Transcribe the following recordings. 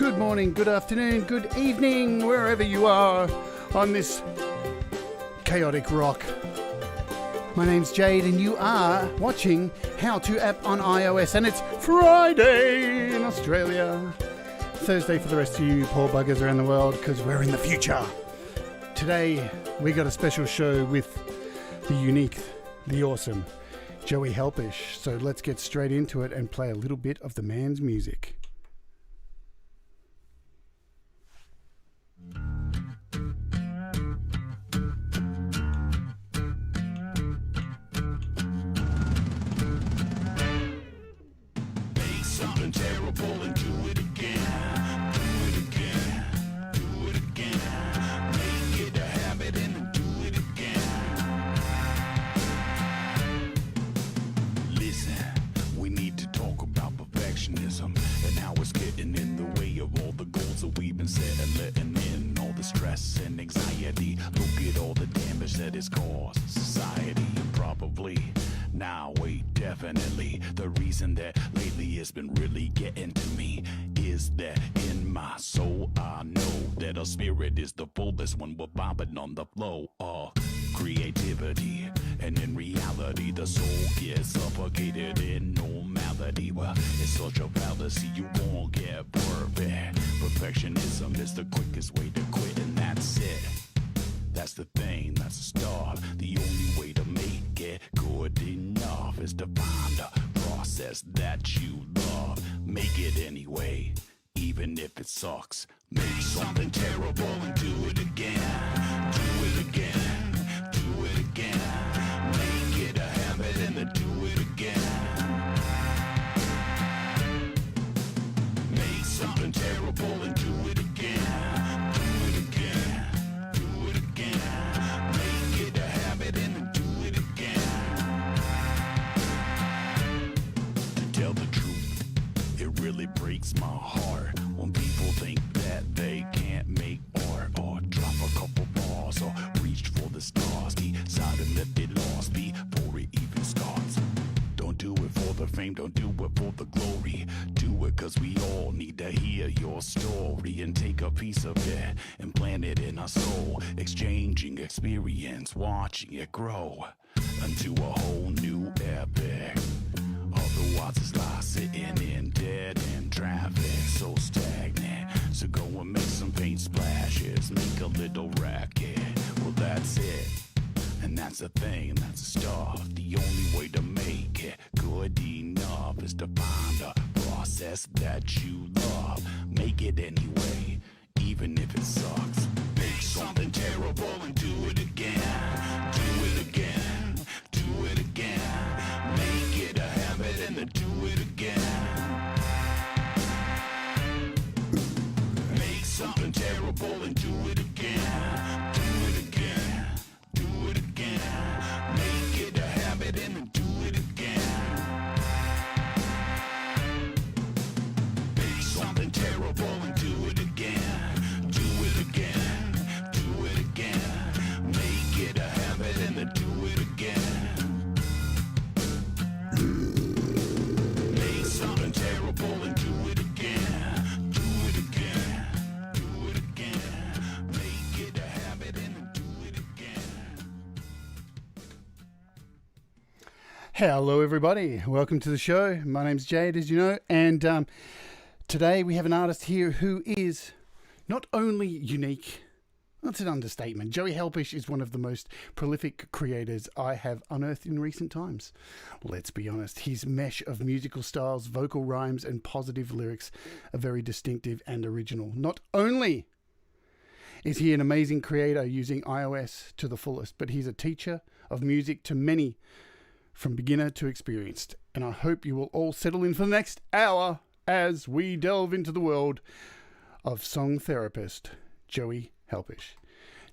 good morning, good afternoon, good evening, wherever you are on this chaotic rock. My name's Jade and you are watching How To App on iOS, and it's Friday in Australia. Thursday for the rest of you poor buggers around the world, because we're in the future. Today we got a special show with the unique, the awesome Joey Helpish. So let's get straight into it and play a little bit of the man's music. Something terrible and do it again. Do it again. Do it again. Make it a habit and do it again. Listen, we need to talk about perfectionism and how it's getting in the way of all the goals that we've been setting, letting in all the stress and anxiety. Look at all the damage that it's caused society, and probably now, wait, definitely. The reason that lately it's been really getting to me is that in my soul I know that a spirit is the fullest when we're bobbing on the flow of creativity. And in reality, the soul gets suffocated in normality. Well, it's such a fallacy, you won't get perfect. Perfectionism is the quickest way to quit, and that's it. That's the thing, that's the start. The only way to make it good enough is to find a process that you love. Make it anyway, even if it sucks. Make something terrible and do it again. Do it again, do it again. Make it a habit and then do it again. Make something terrible and do it again. Do it again. Really breaks my heart when people think that they can't make art, or drop a couple bars, or reach for the stars, deciding that they lost before it even starts. Don't do it for the fame, don't do it for the glory. Do it cause we all need to hear your story, and take a piece of it and plant it in our soul, exchanging experience, watching it grow into a whole new epic. Otherwise it's lost sitting in dead end traffic, so stagnant. So go and make some paint splashes, make a little racket. Well, that's it, and that's the thing, that's the stuff. The only way to make it good enough is to find a process that you love. Make it anyway, even if it sucks. Make something terrible and do it again. Do it again, do it again. Make it a habit and then do it again. Make something terrible and do it again. Do it again, do it again. Make it a habit and then do it again. Make something terrible and do it again. Do it again, do it again. Make it a habit and then do it again. Make something terrible and do it again. Do it again, do it again. Make it a habit and then do it again. Hello everybody, welcome to the show. My name's Jade, as you know, and today we have an artist here who is not only unique, that's an understatement. Joey Helpish is one of the most prolific creators I have unearthed in recent times. Let's be honest, his mesh of musical styles, vocal rhymes, and positive lyrics are very distinctive and original. Not only is he an amazing creator using iOS to the fullest, but he's a teacher of music to many, from beginner to experienced. And I hope you will all settle in for the next hour as we delve into the world of song therapist Joey Helpish.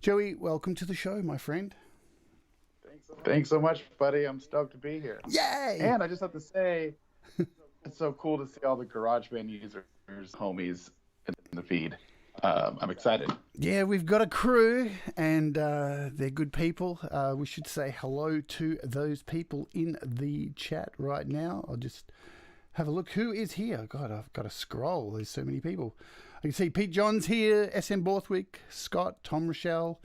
Joey, welcome to the show, my friend. Thanks so much, buddy. I'm stoked to be here. Yay! And I just have to say, it's so cool to see all the GarageBand users, homies, in the feed. I'm excited. Yeah, we've got a crew, and they're good people. We should say hello to those people in the chat right now. I'll just have a look. Who is here? God, I've got to scroll. There's so many people. I can see Pete John's here, SM Borthwick, Scott, Tom Rochelle,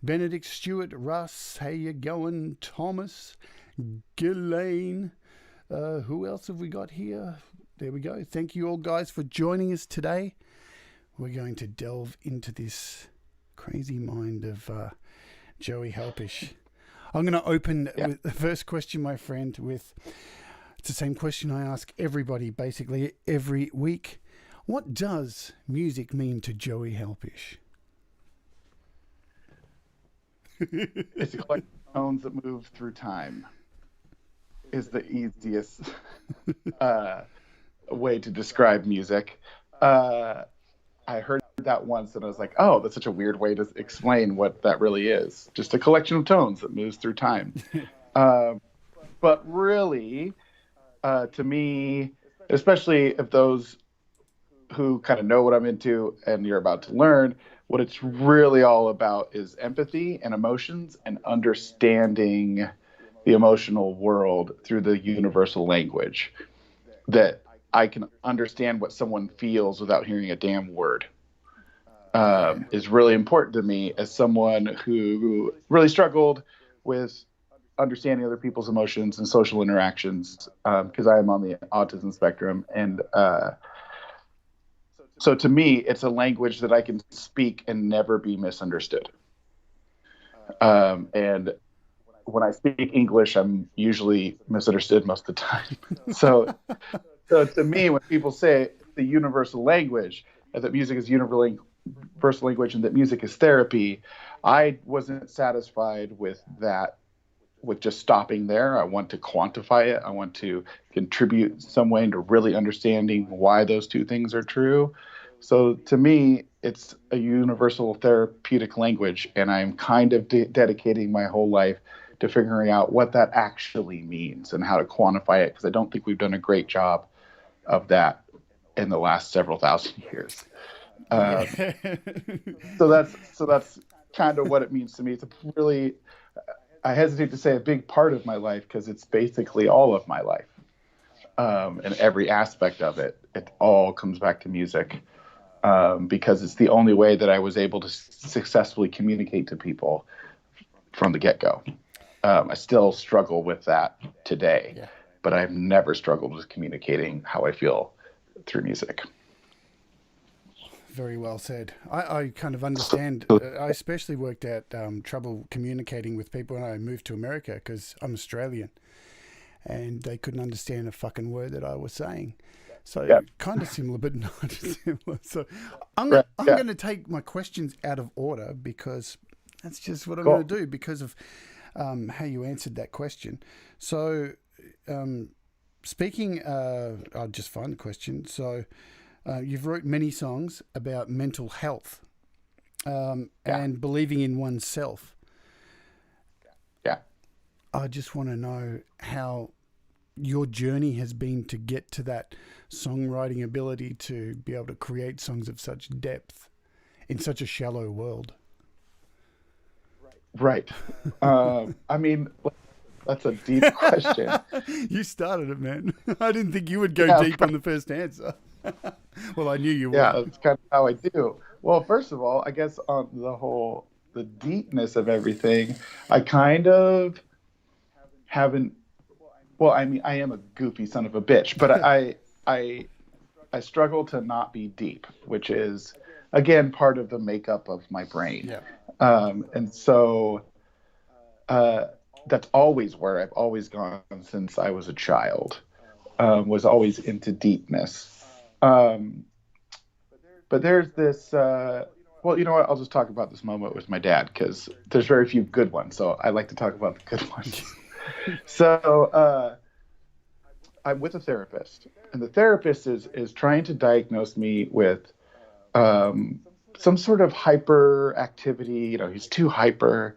Benedict Stewart, Russ, how you going, Thomas, Ghislaine. Who else have we got here? There we go. Thank you all, guys, for joining us today. We're going to delve into this crazy mind of Joey Helpish. I'm going to open with the first question, my friend, with it's the same question I ask everybody basically every week. What does music mean to Joey Helpish? It's a collection of tones that move through time. Is the easiest way to describe music. I heard that once and I was like, oh, that's such a weird way to explain what that really is. Just a collection of tones that moves through time. But really, to me, especially if those who kind of know what I'm into and you're about to learn, what it's really all about is empathy and emotions and understanding the emotional world through the universal language, that I can understand what someone feels without hearing a damn word, is really important to me as someone who really struggled with understanding other people's emotions and social interactions, because I am on the autism spectrum. And so to me, it's a language that I can speak and never be misunderstood. And when I speak English, I'm usually misunderstood most of the time. So to me, when people say the universal language, that music is universal language and that music is therapy, I wasn't satisfied with that, with just stopping there. I want to quantify it. I want to contribute some way into really understanding why those two things are true. So to me, it's a universal therapeutic language, and I'm kind of dedicating my whole life to figuring out what that actually means and how to quantify it, because I don't think we've done a great job of that in the last several thousand years. So that's kind of what it means to me. It's a really, I hesitate to say a big part of my life, because it's basically all of my life, and every aspect of it. It all comes back to music, because it's the only way that I was able to successfully communicate to people from the get-go. I still struggle with that today, but I've never struggled with communicating how I feel through music. Very well said. I kind of understand. I especially worked out trouble communicating with people when I moved to America, because I'm Australian, and they couldn't understand a fucking word that I was saying. So kind of similar, but not similar. So I'm going to take my questions out of order, because that's just what I'm going to do, because of how you answered that question. So speaking, I'll just find the question. So you've wrote many songs about mental health and believing in oneself. Yeah. I just want to know how your journey has been to get to that songwriting ability to be able to create songs of such depth in such a shallow world. Right. I mean, that's a deep question. You started it, man. I didn't think you would go deep on the first answer. Well, I knew you would. Yeah, that's kind of how I do. Well, first of all, I guess on the deepness of everything, I kind of haven't. Well, I mean, I am a goofy son of a bitch, but I struggle to not be deep, which is, again, part of the makeup of my brain. Yeah. And so that's always where I've always gone since I was a child, was always into deepness. But there's this, well, you know what? I'll just talk about this moment with my dad, because there's very few good ones. So I like to talk about the good ones. So I'm with a therapist, and the therapist is trying to diagnose me with some sort of hyperactivity. You know, he's too hyper.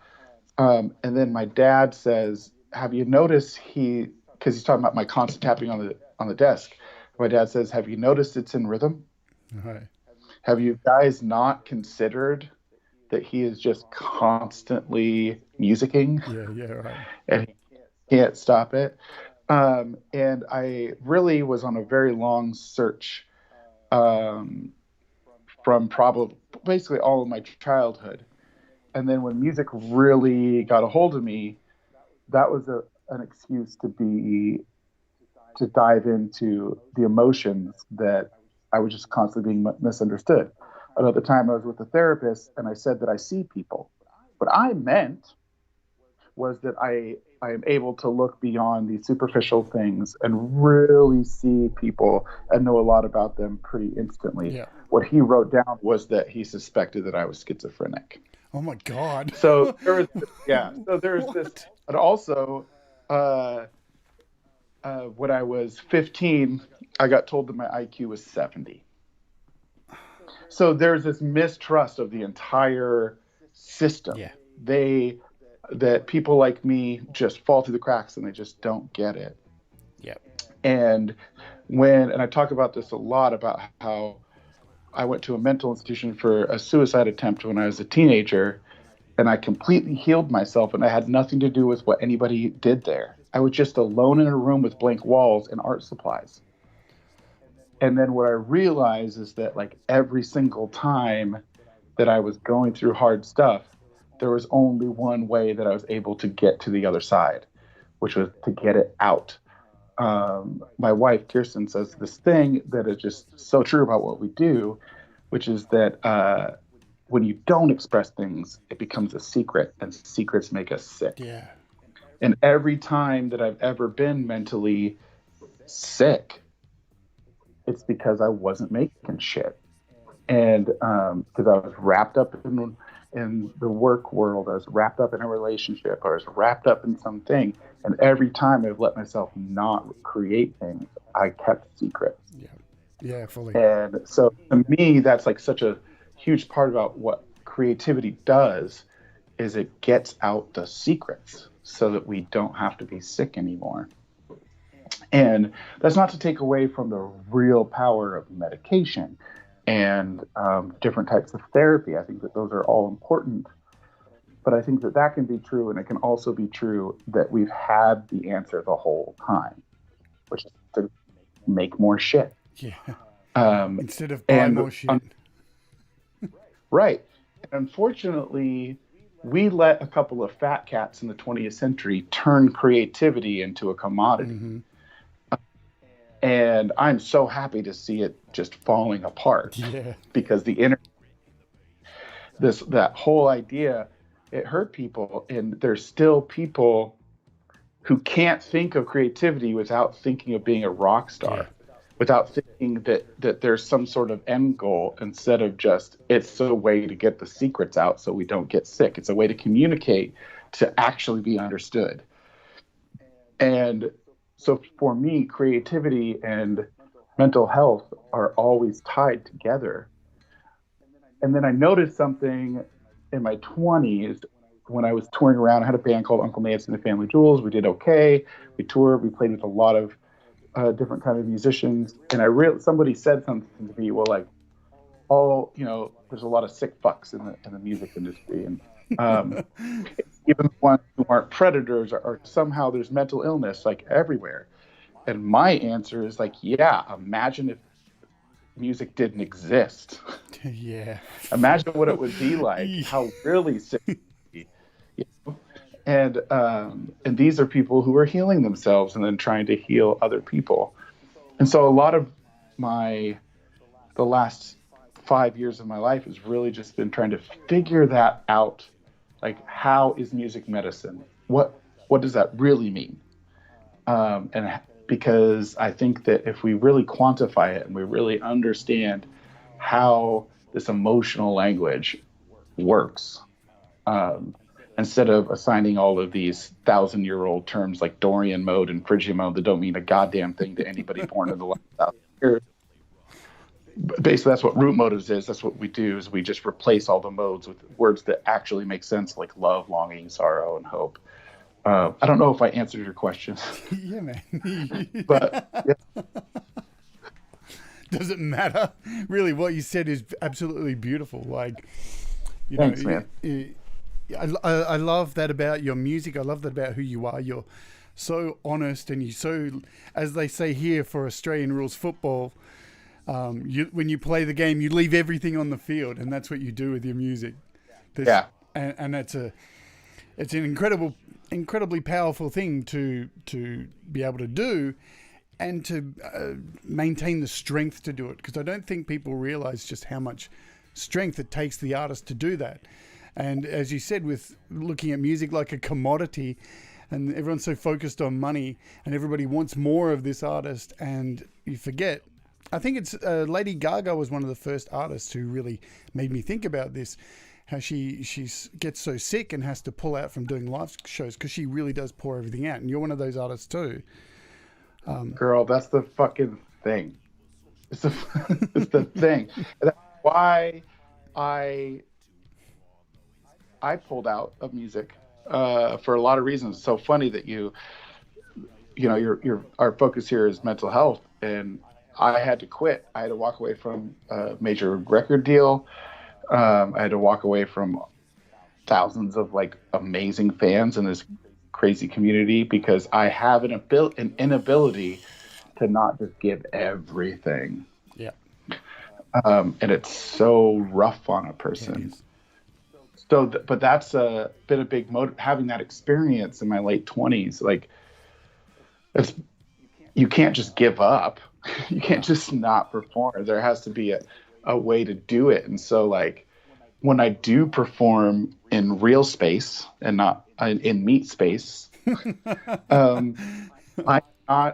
And then my dad says, have you noticed because he's talking about my constant tapping on the desk. My dad says, have you noticed it's in rhythm? Right. Have you guys not considered that he is just constantly musicking? Yeah, right. And he can't stop it. And I really was on a very long search from probably basically all of my childhood. And then when music really got a hold of me, that was an excuse to dive into the emotions that I was just constantly being misunderstood. Another time I was with a therapist and I said that I see people. What I meant was that I am able to look beyond these superficial things and really see people and know a lot about them pretty instantly. Yeah. What he wrote down was that he suspected that I was schizophrenic. Oh my God. So there was So there's What? this, and also when I was 15, I got told that my IQ was 70. So there's this mistrust of the entire system. Yeah. That people like me just fall through the cracks and they just don't get it. Yep. And I talk about this a lot, about how I went to a mental institution for a suicide attempt when I was a teenager, and I completely healed myself, and I had nothing to do with what anybody did there. I was just alone in a room with blank walls and art supplies. And then what I realized is that, like, every single time that I was going through hard stuff, there was only one way that I was able to get to the other side, which was to get it out. My wife, Kirsten, says this thing that is just so true about what we do, which is that when you don't express things, it becomes a secret, and secrets make us sick. Yeah. And every time that I've ever been mentally sick, it's because I wasn't making shit. And because I was wrapped up in the work world, I was wrapped up in a relationship, I was wrapped up in something. And every time I've let myself not create things, I kept secrets. Yeah. Yeah, fully. And so to me, that's like such a huge part about what creativity does, is it gets out the secrets so that we don't have to be sick anymore. And that's not to take away from the real power of medication and different types of therapy. I think that those are all important. But I think that that can be true, and it can also be true that we've had the answer the whole time, which is to make more shit. Yeah. Instead of buy more shit. Right. And unfortunately, we let a couple of fat cats in the 20th century turn creativity into a commodity. Mm-hmm. And I'm so happy to see it just falling apart. Yeah. Because that whole idea, it hurt people, and there's still people who can't think of creativity without thinking of being a rock star, Yeah. without thinking that there's some sort of end goal, instead of just, it's a way to get the secrets out so we don't get sick. It's a way to communicate, to actually be understood. And so for me, creativity and mental health are always tied together. And then I noticed something in my 20s when I was touring around. I had a band called Uncle Nancy and the Family Jewels. We did okay. We toured. We played with a lot of different kind of musicians. And somebody said something to me, well, like, there's a lot of sick fucks in the music industry. And even the ones who aren't predators are somehow, there's mental illness like everywhere. And my answer is like, yeah, imagine if music didn't exist. Yeah. Imagine what it would be like, how really sick it would be. You know? And these are people who are healing themselves and then trying to heal other people. And so a lot of the last 5 years of my life has really just been trying to figure that out. Like, how is music medicine? What does that really mean? And because I think that if we really quantify it and we really understand how this emotional language works, instead of assigning all of these 1,000-year-old terms like Dorian mode and Phrygian mode that don't mean a goddamn thing to anybody born in the last 1,000 years. Basically, that's what root motives is. That's what we do, is we just replace all the modes with words that actually make sense, like love, longing, sorrow, and hope. I don't know if I answered your question. Yeah, man. But yeah. Doesn't matter. Really, what you said is absolutely beautiful. Like, Thanks, man. I love that about your music. I love that about who you are. You're so honest, and you're so, as they say here for Australian rules football, when you play the game, you leave everything on the field, and that's what you do with your music. And it's an incredibly powerful thing to be able to do, and to maintain the strength to do it. Because I don't think people realize just how much strength it takes the artist to do that. And as you said, with looking at music like a commodity, and everyone's so focused on money, and everybody wants more of this artist, and you forget. I think it's Lady Gaga was one of the first artists who really made me think about this, how she gets so sick and has to pull out from doing live shows because she really does pour everything out. And you're one of those artists too. Girl, that's the fucking thing. It's the thing. That's why I pulled out of music for a lot of reasons. It's so funny that you know, our focus here is mental health, and I had to quit. I had to walk away from a major record deal. I had to walk away from thousands of like amazing fans in this crazy community because I have an inability to not just give everything. Yeah. And it's so rough on a person. So, but that's been a big motive. Having that experience in my late 20s, like, you can't just give up. You can't just not perform. There has to be a way to do it. And so, like, when I do perform in real space and not in meat space, I'm not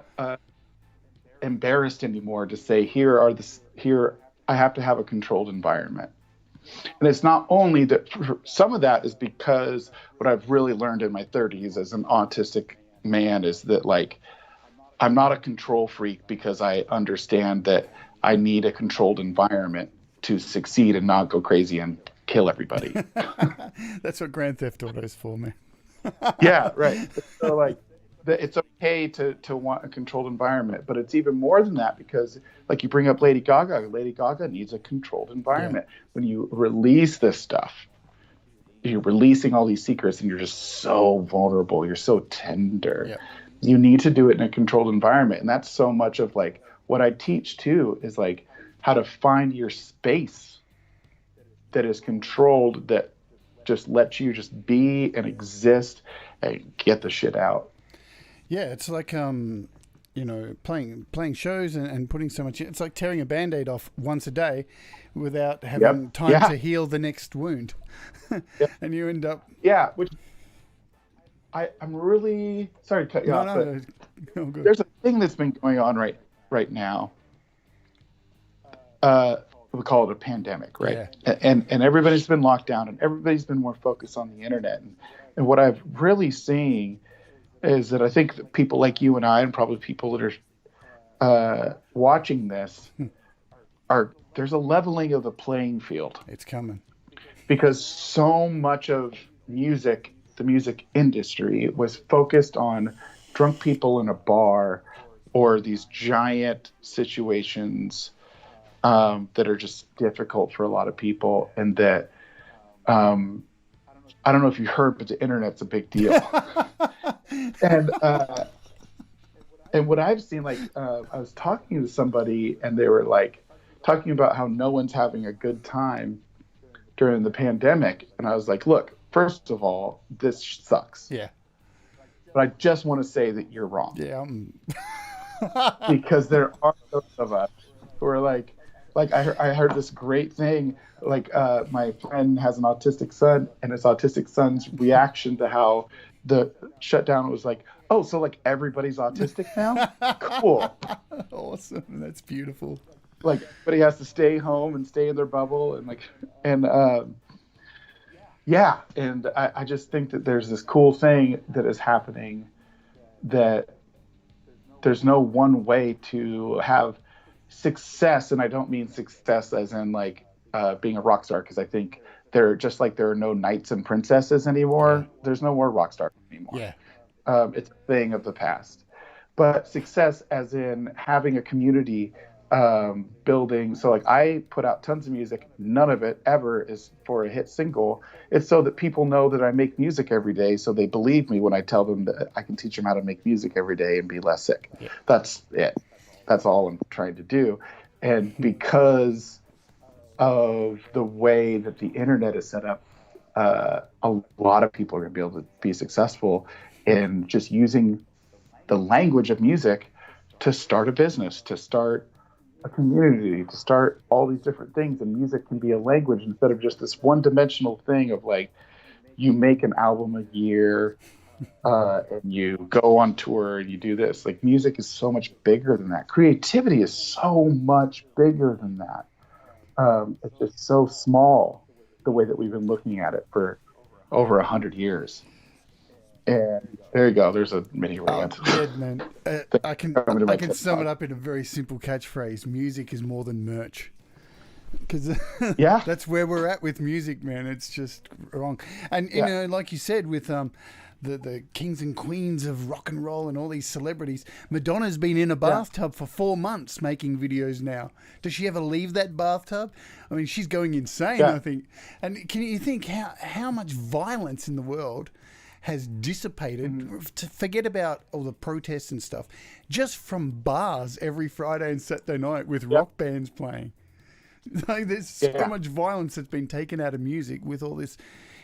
embarrassed anymore to say, here I have to have a controlled environment. And it's not only that, some of that is because what I've really learned in my 30s as an autistic man is that, like, I'm not a control freak because I understand that I need a controlled environment to succeed and not go crazy and kill everybody. That's what Grand Theft Auto is for, man. Yeah, right. So, like, it's okay to want a controlled environment, but it's even more than that because, like, you bring up Lady Gaga. Lady Gaga needs a controlled environment. Yeah. When you release this stuff, you're releasing all these secrets, and you're just so vulnerable. You're so tender. Yeah. You need to do it in a controlled environment, and that's so much of, like, what I teach too is, like, how to find your space that is controlled, that just lets you just be and exist and get the shit out. Yeah, it's like playing shows and putting so much. It's like tearing a Band-Aid off once a day without having time to heal the next wound, and you end up. Yeah, which I'm really sorry to cut you off. No, good. There's a thing that's been going on right now. We call it a pandemic, right? Yeah. And everybody's been locked down, and everybody's been more focused on the internet. And what I've really seen is that I think that people like you and I, and probably people that are watching this, there's a leveling of the playing field. It's coming. Because so much of music, the music industry, was focused on drunk people in a bar or these giant situations that are just difficult for a lot of people, and that I don't know if you heard, but the internet's a big deal. And what I've seen, like, I was talking to somebody, and they were like talking about how no one's having a good time during the pandemic, and I was like, look, first of all, this sucks. Yeah. But I just want to say that you're wrong. Yeah. Because there are those of us who are like I heard this great thing, like, my friend has an autistic son, and his autistic son's reaction to how the shutdown was like, oh, so, like, everybody's autistic now? Cool. Awesome. That's beautiful. Like, everybody has to stay home and stay in their bubble, and, like, and yeah, and I just think that there's this cool thing that is happening, that there's no one way to have success. And I don't mean success as in, like, being a rock star, because I think there are no knights and princesses anymore. Yeah. There's no more rock stars anymore. Yeah. It's a thing of the past. But success as in having a community, building. So, like, I put out tons of music. None of it ever is for a hit single. It's so that people know that I make music every day, so they believe me when I tell them that I can teach them how to make music every day and be less sick. Yeah. That's it. That's all I'm trying to do. And because of the way that the internet is set up, a lot of people are going to be able to be successful in just using the language of music to start a business, to start a community, to start all these different things. And music can be a language instead of just this one-dimensional thing of like, you make an album a year, and you go on tour and you do this. Like, music is so much bigger than that. Creativity is so much bigger than that. It's just so small, the way that we've been looking at it for over 100 years. And there you go. There's a mini rant. Yeah, man. I can sum it up in a very simple catchphrase. Music is more than merch. Because Yeah, that's where we're at with music, man. It's just wrong. And, you know, like you said, with the kings and queens of rock and roll and all these celebrities, Madonna's been in a bathtub for 4 months making videos now. Does she ever leave that bathtub? I mean, she's going insane, I think. And can you think how much violence in the world has dissipated, to forget about all the protests and stuff, just from bars every Friday and Saturday night with rock bands playing? Like, there's so much violence that's been taken out of music with all this.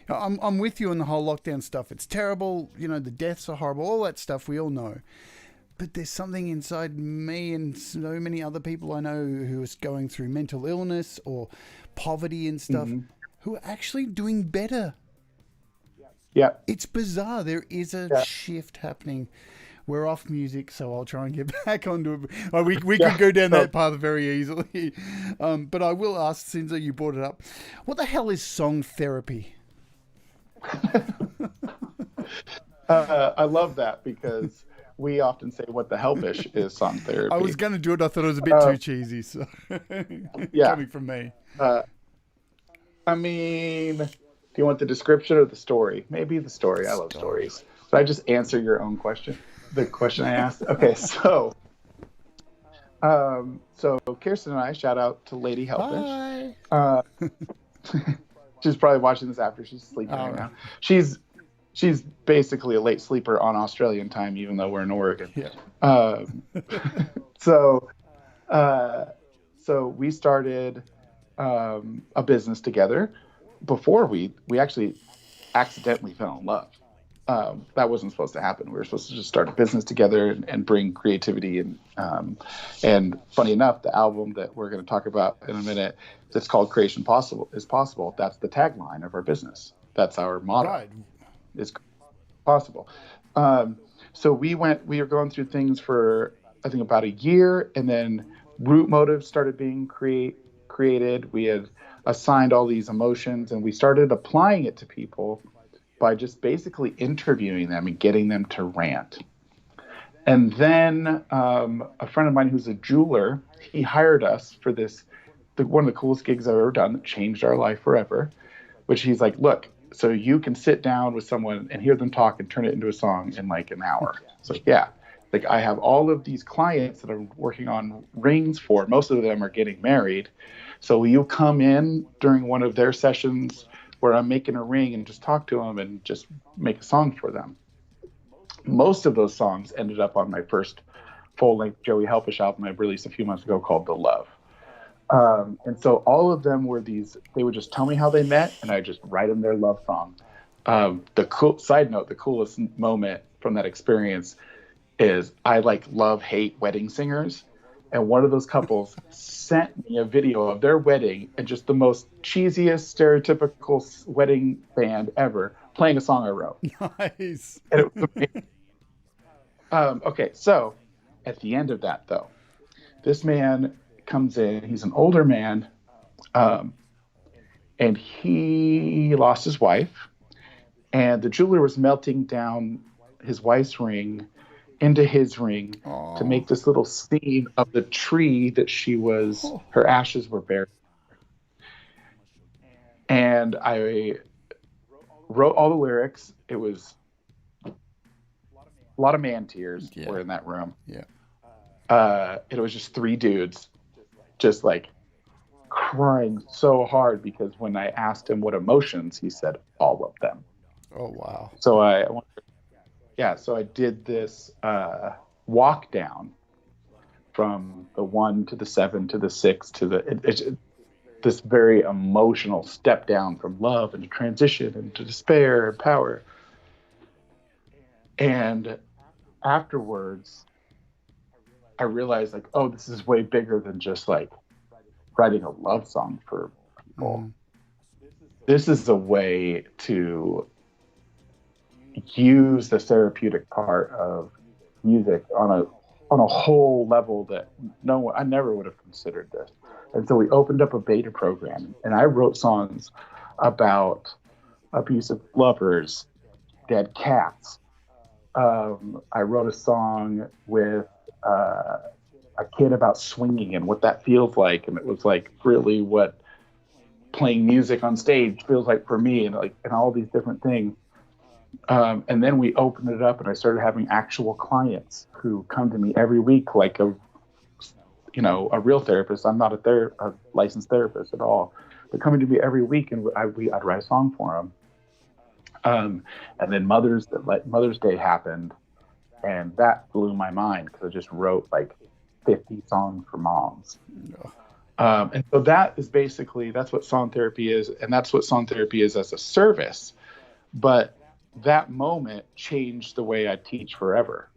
I'm with you on the whole lockdown stuff. It's terrible. You know, the deaths are horrible. All that stuff we all know. But there's something inside me and so many other people I know who are going through mental illness or poverty and stuff, who are actually doing better. Yeah. It's bizarre. There is a shift happening. We're off music, so I'll try and get back onto it. We could go down that path very easily. But I will ask, since you brought it up, what the hell is song therapy? I love that, because we often say what the helpish is song therapy. I was going to do it. I thought it was a bit too cheesy. So coming from me. I mean, do you want the description or the story? Maybe the story. I love stories. Did I just answer your own question? The question I asked? Okay, so Kirsten and I, shout out to Lady Helpish. Hi. She's probably watching this after she's sleeping right now. She's basically a late sleeper on Australian time, even though we're in Oregon. Yeah. So we started a business together before we actually accidentally fell in love. That wasn't supposed to happen. We were supposed to just start a business together and bring creativity and funny enough, the album that we're going to talk about in a minute, that's called Creation is Possible. That's the tagline of our business. That's our motto. Right. It's possible. So we were going through things for, I think, about a year, and then root motives started being created. We had assigned all these emotions, and we started applying it to people by just basically interviewing them and getting them to rant. And then a friend of mine who's a jeweler, he hired us for one of the coolest gigs I've ever done that changed our life forever, which he's like, look, so you can sit down with someone and hear them talk and turn it into a song in like an hour. So yeah, like I have all of these clients that I'm working on rings for. Most of them are getting married. So will you come in during one of their sessions where I'm making a ring and just talk to them and just make a song for them? Most of those songs ended up on my first full-length Joey Helpish album I released a few months ago called The Love. And so all of them were they would just tell me how they met, and I just write them their love song. The coolest moment from that experience is I love-hate wedding singers. And one of those couples sent me a video of their wedding and just the most cheesiest, stereotypical wedding band ever playing a song I wrote. Nice. And it was amazing. Okay, so at the end of that, though, this man comes in. He's an older man, and he lost his wife. And the jeweler was melting down his wife's ring into his ring to make this little scene of the tree that her ashes were buried. And I wrote all the lyrics. It was a lot of man tears were in that room. Yeah. It was just three dudes just like crying so hard because when I asked him what emotions, he said all of them. Oh, wow. So I did this walk down from the 1 to the 7 to the 6 to it's this very emotional step down from love into transition into despair and power. And afterwards, I realized like, oh, this is way bigger than just like writing a love song for people. This is a way to use the therapeutic part of music on a whole level that I never would have considered this. And so we opened up a beta program, and I wrote songs about abusive lovers, dead cats. I wrote a song with a kid about swinging and what that feels like, and it was like really what playing music on stage feels like for me, and all these different things. And then we opened it up, and I started having actual clients who come to me every week, like a real therapist. I'm not a licensed therapist at all, but coming to me every week, and I'd write a song for them. And then Mother's Day happened, and that blew my mind because I just wrote like 50 songs for moms. And so that's what song therapy is, and that's what song therapy is as a service. But that moment changed the way I teach forever,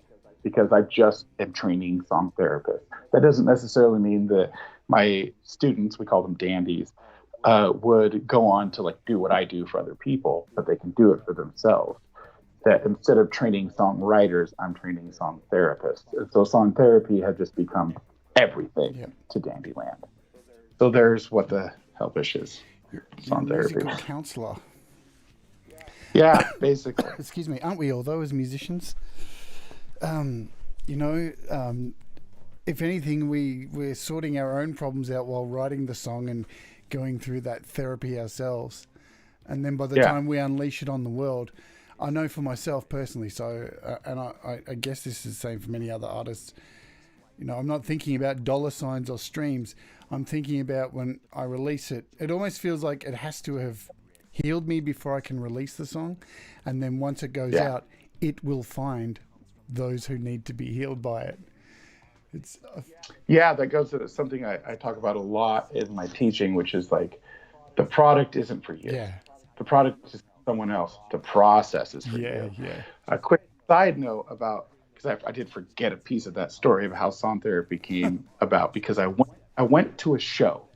because I just am training song therapists. That doesn't necessarily mean that my students, we call them dandies, would go on to like do what I do for other people, but they can do it for themselves. That instead of training songwriters, I'm training song therapists. And so song therapy has just become everything to Dandyland. So there's what the Helpish is. Song therapy. Musical counselor. Yeah, basically. Excuse me, aren't we all though as musicians? If anything, we're sorting our own problems out while writing the song and going through that therapy ourselves. And then by the time we unleash it on the world, I know for myself personally, and I guess this is the same for many other artists, I'm not thinking about dollar signs or streams. I'm thinking about when I release it, it almost feels like it has to have healed me before I can release the song. And then once it goes out, it will find those who need to be healed by it. That goes to something I talk about a lot in my teaching, which is like, the product isn't for you. Yeah. The product is someone else. The process is for you. Yeah. A quick side note about, because I did forget a piece of that story of how song therapy came about, because I went to a show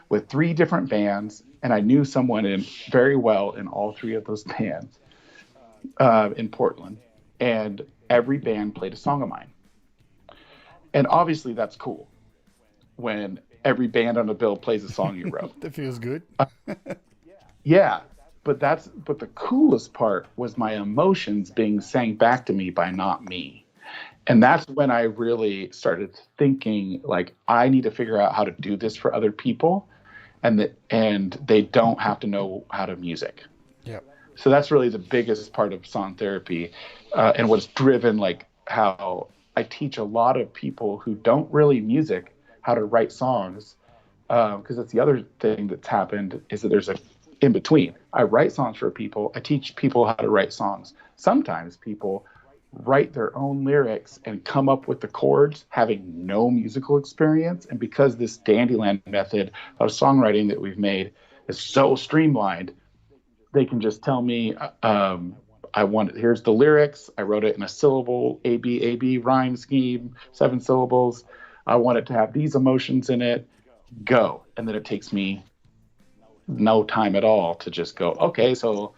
with 3 different bands, and I knew someone very well in all 3 of those bands in Portland, and every band played a song of mine. And obviously that's cool when every band on the bill plays a song you wrote. That feels good. But the coolest part was my emotions being sang back to me by not me. And that's when I really started thinking, like, I need to figure out how to do this for other people, and they don't have to know how to music. Yeah. So that's really the biggest part of song therapy, and what's driven like how I teach a lot of people who don't really music how to write songs, because that's the other thing that's happened, is that there's a in between. I write songs for people. I teach people how to write songs. Sometimes people write their own lyrics and come up with the chords having no musical experience. And because this Dandyland method of songwriting that we've made is so streamlined, they can just tell me, here's the lyrics. I wrote it in a syllable, A-B rhyme scheme, 7 syllables. I want it to have these emotions in it. Go. And then it takes me no time at all to just go, okay, so,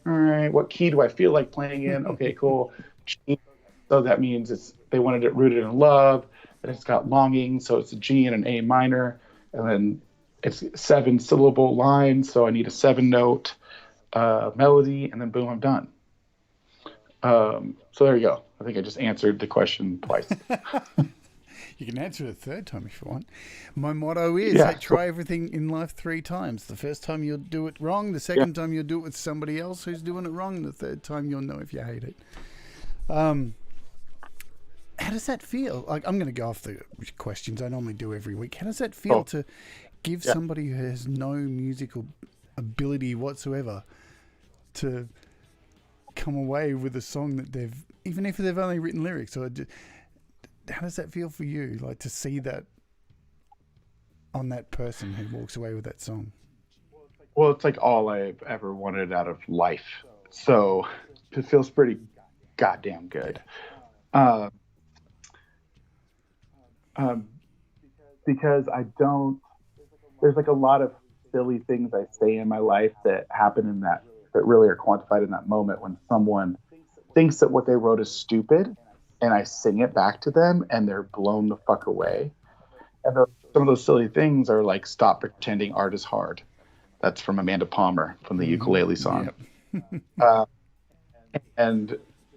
all right, what key do I feel like playing in? Okay, cool. So that means they wanted it rooted in love, and it's got longing, so it's a G and an A minor, and then it's 7 syllable lines, so I need a 7-note melody, and then boom, I'm done. So there you go. I think I just answered the question twice. You can answer it a 3rd time if you want. My motto is try everything in life 3 times. The first time you'll do it wrong. The second time you'll do it with somebody else who's doing it wrong. The 3rd time you'll know if you hate it. How does that feel? Like, I'm going to go off the questions I normally do every week. How does that feel to give somebody who has no musical ability whatsoever to come away with a song that even if they've only written lyrics, or how does that feel for you? Like to see that on that person who walks away with that song? Well, it's like all I've ever wanted out of life. So it feels pretty goddamn good. Um, um, because there's like a lot of silly things I say in my life that happen that really are quantified in that moment when someone thinks that what they wrote is stupid and I sing it back to them and they're blown the fuck away. And some of those silly things are like, stop pretending art is hard. That's from Amanda Palmer from the ukulele song. Yep.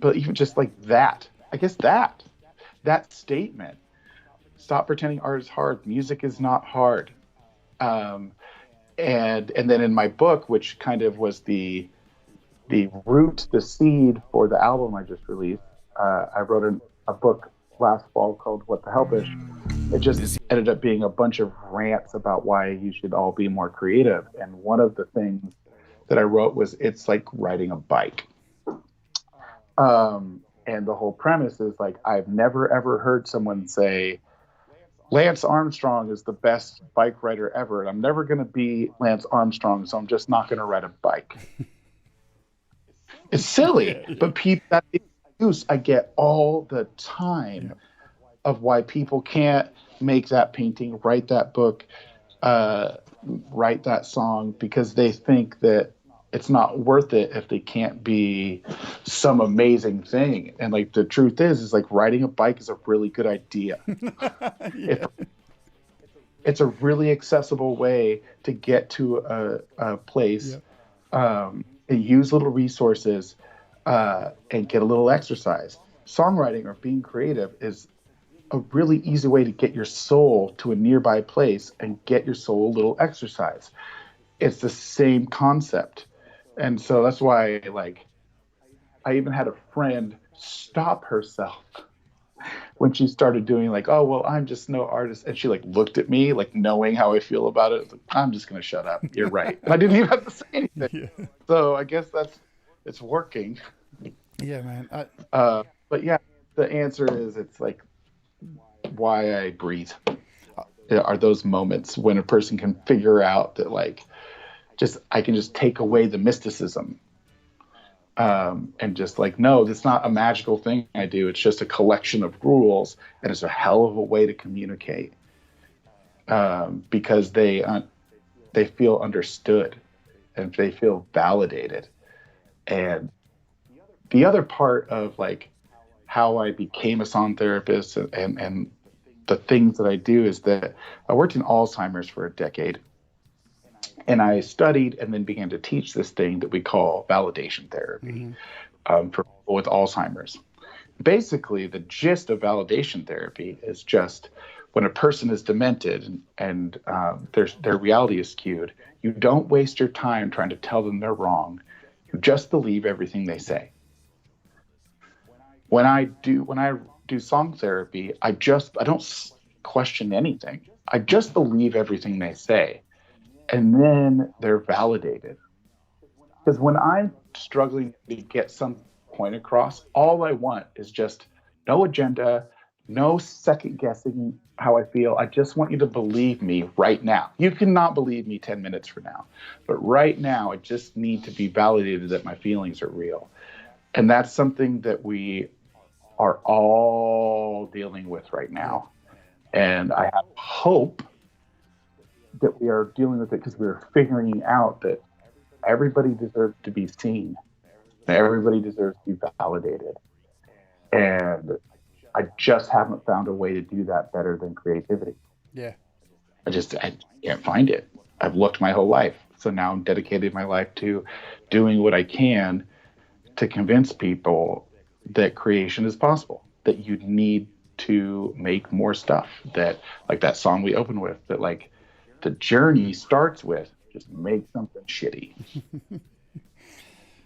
But even just like that, I guess that statement, stop pretending art is hard. Music is not hard. And then in my book, which kind of was the root, the seed for the album I just released, I wrote a book last fall called What the Helpish. It just ended up being a bunch of rants about why you should all be more creative. And one of the things that I wrote was, it's like riding a bike. And the whole premise is like, I've never ever heard someone say, Lance Armstrong is the best bike rider ever. And I'm never going to be Lance Armstrong, so I'm just not going to ride a bike. It's silly, but that excuse I get all the time of why people can't make that painting, write that book, write that song, because they think that it's not worth it if they can't be some amazing thing. And like the truth is like riding a bike is a really good idea. It's a really accessible way to get to a place, and use little resources, and get a little exercise. Songwriting or being creative is a really easy way to get your soul to a nearby place and get your soul a little exercise. It's the same concept. And so that's why, like, I even had a friend stop herself when she started doing like, oh, well, I'm just no artist. And she like looked at me, like knowing how I feel about it. Like, I'm just going to shut up. You're right. And I didn't even have to say anything. Yeah. So I guess it's working. Yeah, man. But yeah, the answer is, it's like why I breathe. Are those moments when a person can figure out that like, I can just take away the mysticism, and just like, no, it's not a magical thing I do. It's just a collection of rules, and it's a hell of a way to communicate, because they feel understood and they feel validated. And the other part of like how I became a song therapist and the things that I do is that I worked in Alzheimer's for a decade. And I studied and then began to teach this thing that we call validation therapy, for people with Alzheimer's. Basically, the gist of validation therapy is just when a person is demented and their reality is skewed, you don't waste your time trying to tell them they're wrong. You just believe everything they say. When I do song therapy, I don't question anything. I just believe everything they say. And then they're validated. Because when I'm struggling to get some point across, all I want is just no agenda, no second guessing how I feel. I just want you to believe me right now. You cannot believe me 10 minutes from now. But right now, I just need to be validated that my feelings are real. And that's something that we are all dealing with right now. And I have hope that we are dealing with it because we're figuring out that everybody deserves to be seen. Everybody deserves to be validated. And I just haven't found a way to do that better than creativity. Yeah. I can't find it. I've looked my whole life. So now I'm dedicated my life to doing what I can to convince people that creation is possible, that you need to make more stuff, that like that song we opened with, that like the journey starts with just make something shitty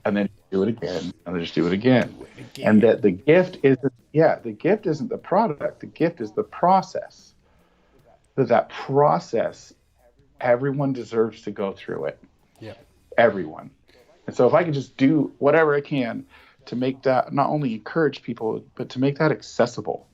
and then do it again and then just do it again. And that the gift isn't the product, the gift is the process. That process, everyone deserves to go through it. Yeah. Everyone. And so if I can just do whatever I can to make that not only encourage people, but to make that accessible,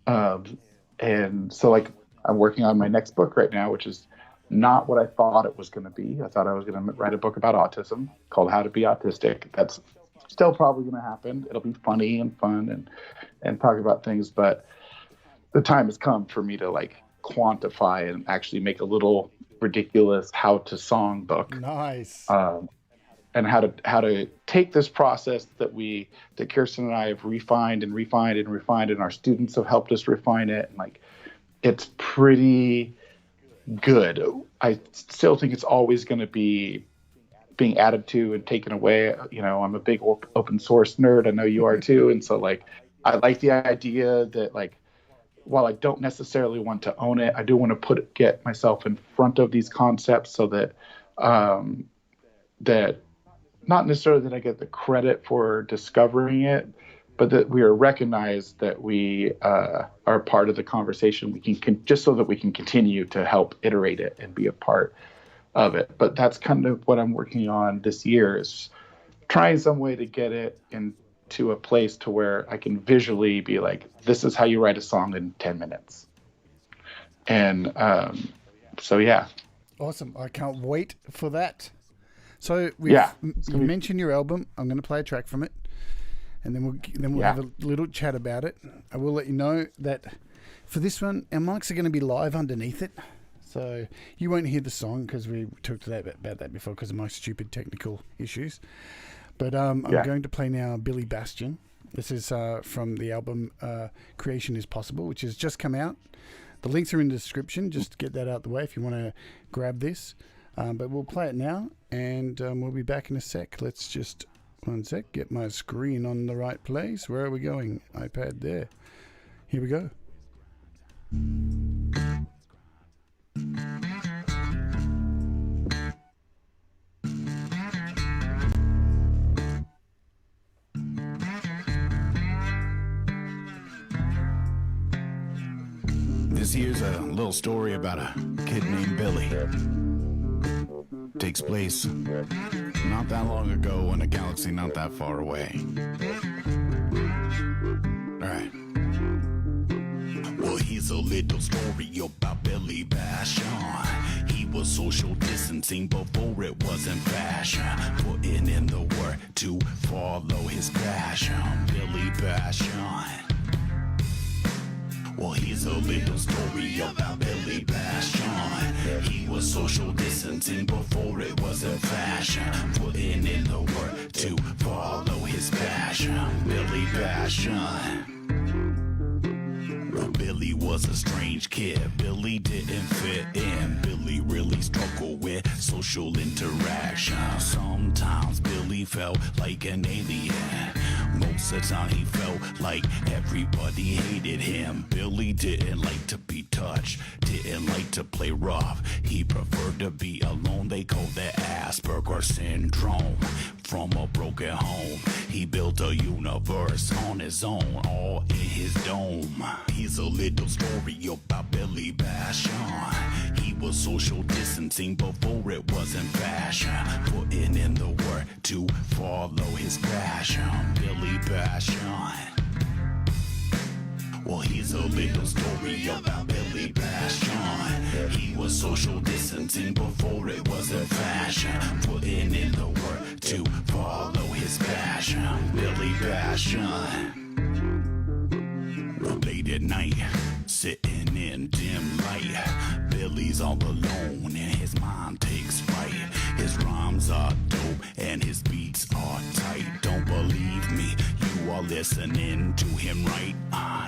And so like I'm working on my next book right now, which is not what I thought it was going to be. I thought I was going to write a book about autism called How to Be Autistic. That's still probably going to happen. It'll be funny and fun and talk about things, but the time has come for me to like quantify and actually make a little ridiculous how to song book. Nice. And how to take this process that Kirsten and I have refined and refined and refined, and our students have helped us refine it. And like, it's pretty good. I still think it's always going to be being added to and taken away. You know, I'm a big open source nerd. I know you are too. And so like, I like the idea that like, while I don't necessarily want to own it, I do want to get myself in front of these concepts so that, that not necessarily that I get the credit for discovering it, but that we are recognized that we are part of the conversation. We can just so that we can continue to help iterate it and be a part of it. But that's kind of what I'm working on this year, is trying some way to get it into a place to where I can visually be like, this is how you write a song in 10 minutes. And so, yeah. Awesome. I can't wait for that. So you mentioned your album. I'm going to play a track from it, and then we'll have a little chat about it. I will let you know that for this one, our mics are going to be live underneath it, so you won't hear the song because we talked about that before because of my stupid technical issues. But I'm going to play now Billy Bastion. This is from the album Creation is Possible, which has just come out. The links are in the description. Just get that out the way if you want to grab this. But we'll play it now, and we'll be back in a sec. Let's just, one sec, get my screen on the right place. Where are we going? iPad there. Here we go. This here's a little story about a kid named Billy. Takes place not that long ago in a galaxy not that far away. Alright. Well, here's a little story about Billy Bastion. He was social distancing before it wasn't fashion, putting in the work to follow his passion. Billy Bastion. Well, here's a little story about Billy Bastion. He was social distancing before it wasn't fashion, putting in the work to follow his passion. Billy Bastion. Well, Billy was a strange kid. Billy didn't fit in. Billy really struggled with social interaction. Sometimes Billy felt like an alien. Most of the time he felt like everybody hated him. Billy didn't like to be touched, didn't like to play rough. He preferred to be alone. They called that Asperger syndrome. From a broken home, he built a universe on his own, all in his dome. Here's a little story about Billy Bastion. He was social distancing before it wasn't fashion, putting in the work to follow his passion. Billy Bastion. Well, here's a little story about Billy Bastion. He was social distancing before it wasn't fashion, putting in the work to follow his passion. Billy Bastion. Late at night, sitting in dim light, Billy's all alone and his mind takes flight. His rhymes are dope and his beats are tight. Don't believe me, you are listening to him right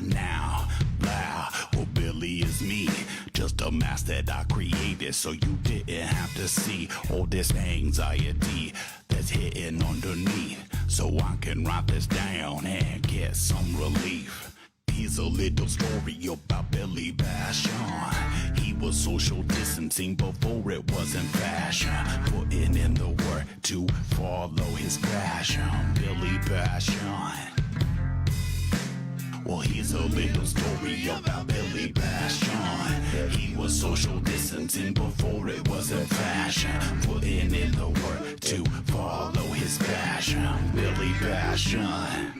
now. Loud, well, Billy is me, just a mask that I created so you didn't have to see all this anxiety that's hitting underneath, so I can write this down and get some relief. Here's a little story about Billy Bastion. He was social distancing before it wasn't fashion, putting in the work to follow his passion. Billy Bastion. Well, here's a little story about Billy Bastion. He was social distancing before it wasn't fashion, putting in the work to follow his passion. Billy Bastion.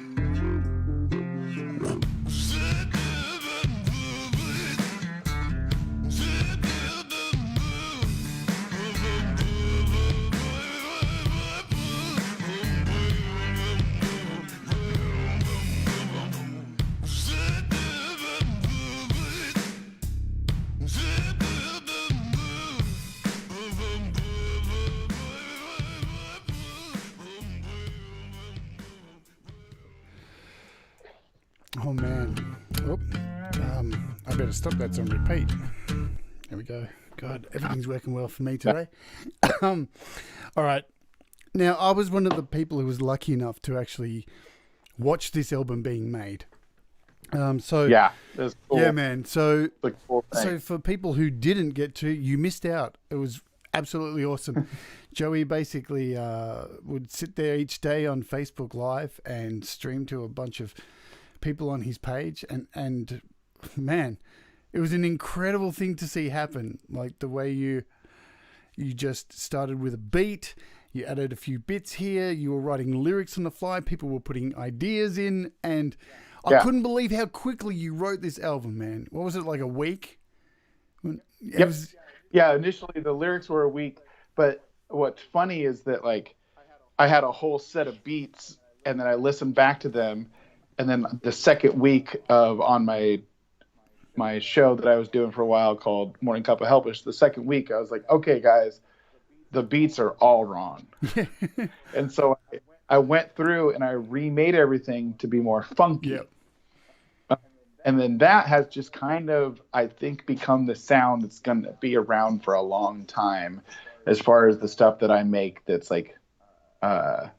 better stop. That's on repeat. There we go. God, everything's working well for me today. All right. Now, I was one of the people who was lucky enough to actually watch this album being made. Yeah, that's cool. Yeah, man. So, Cool so for people who didn't get to, you missed out. It was absolutely awesome. Joey basically would sit there each day on Facebook Live and stream to a bunch of people on his page, and man, it was an incredible thing to see happen. Like the way you just started with a beat, you added a few bits here, you were writing lyrics on the fly, people were putting ideas in, and I couldn't believe how quickly you wrote this album, man. What was it, like a week? Yeah, initially the lyrics were a week, but what's funny is that like I had a whole set of beats, and then I listened back to them, and then the second week of on my show that I was doing for a while called Morning Cup of Helpish, the second week I was like, okay guys, the beats are all wrong. And so I went through and I remade everything to be more funky. Yep. And then that has just kind of, I think, become the sound that's going to be around for a long time as far as the stuff that I make that's like under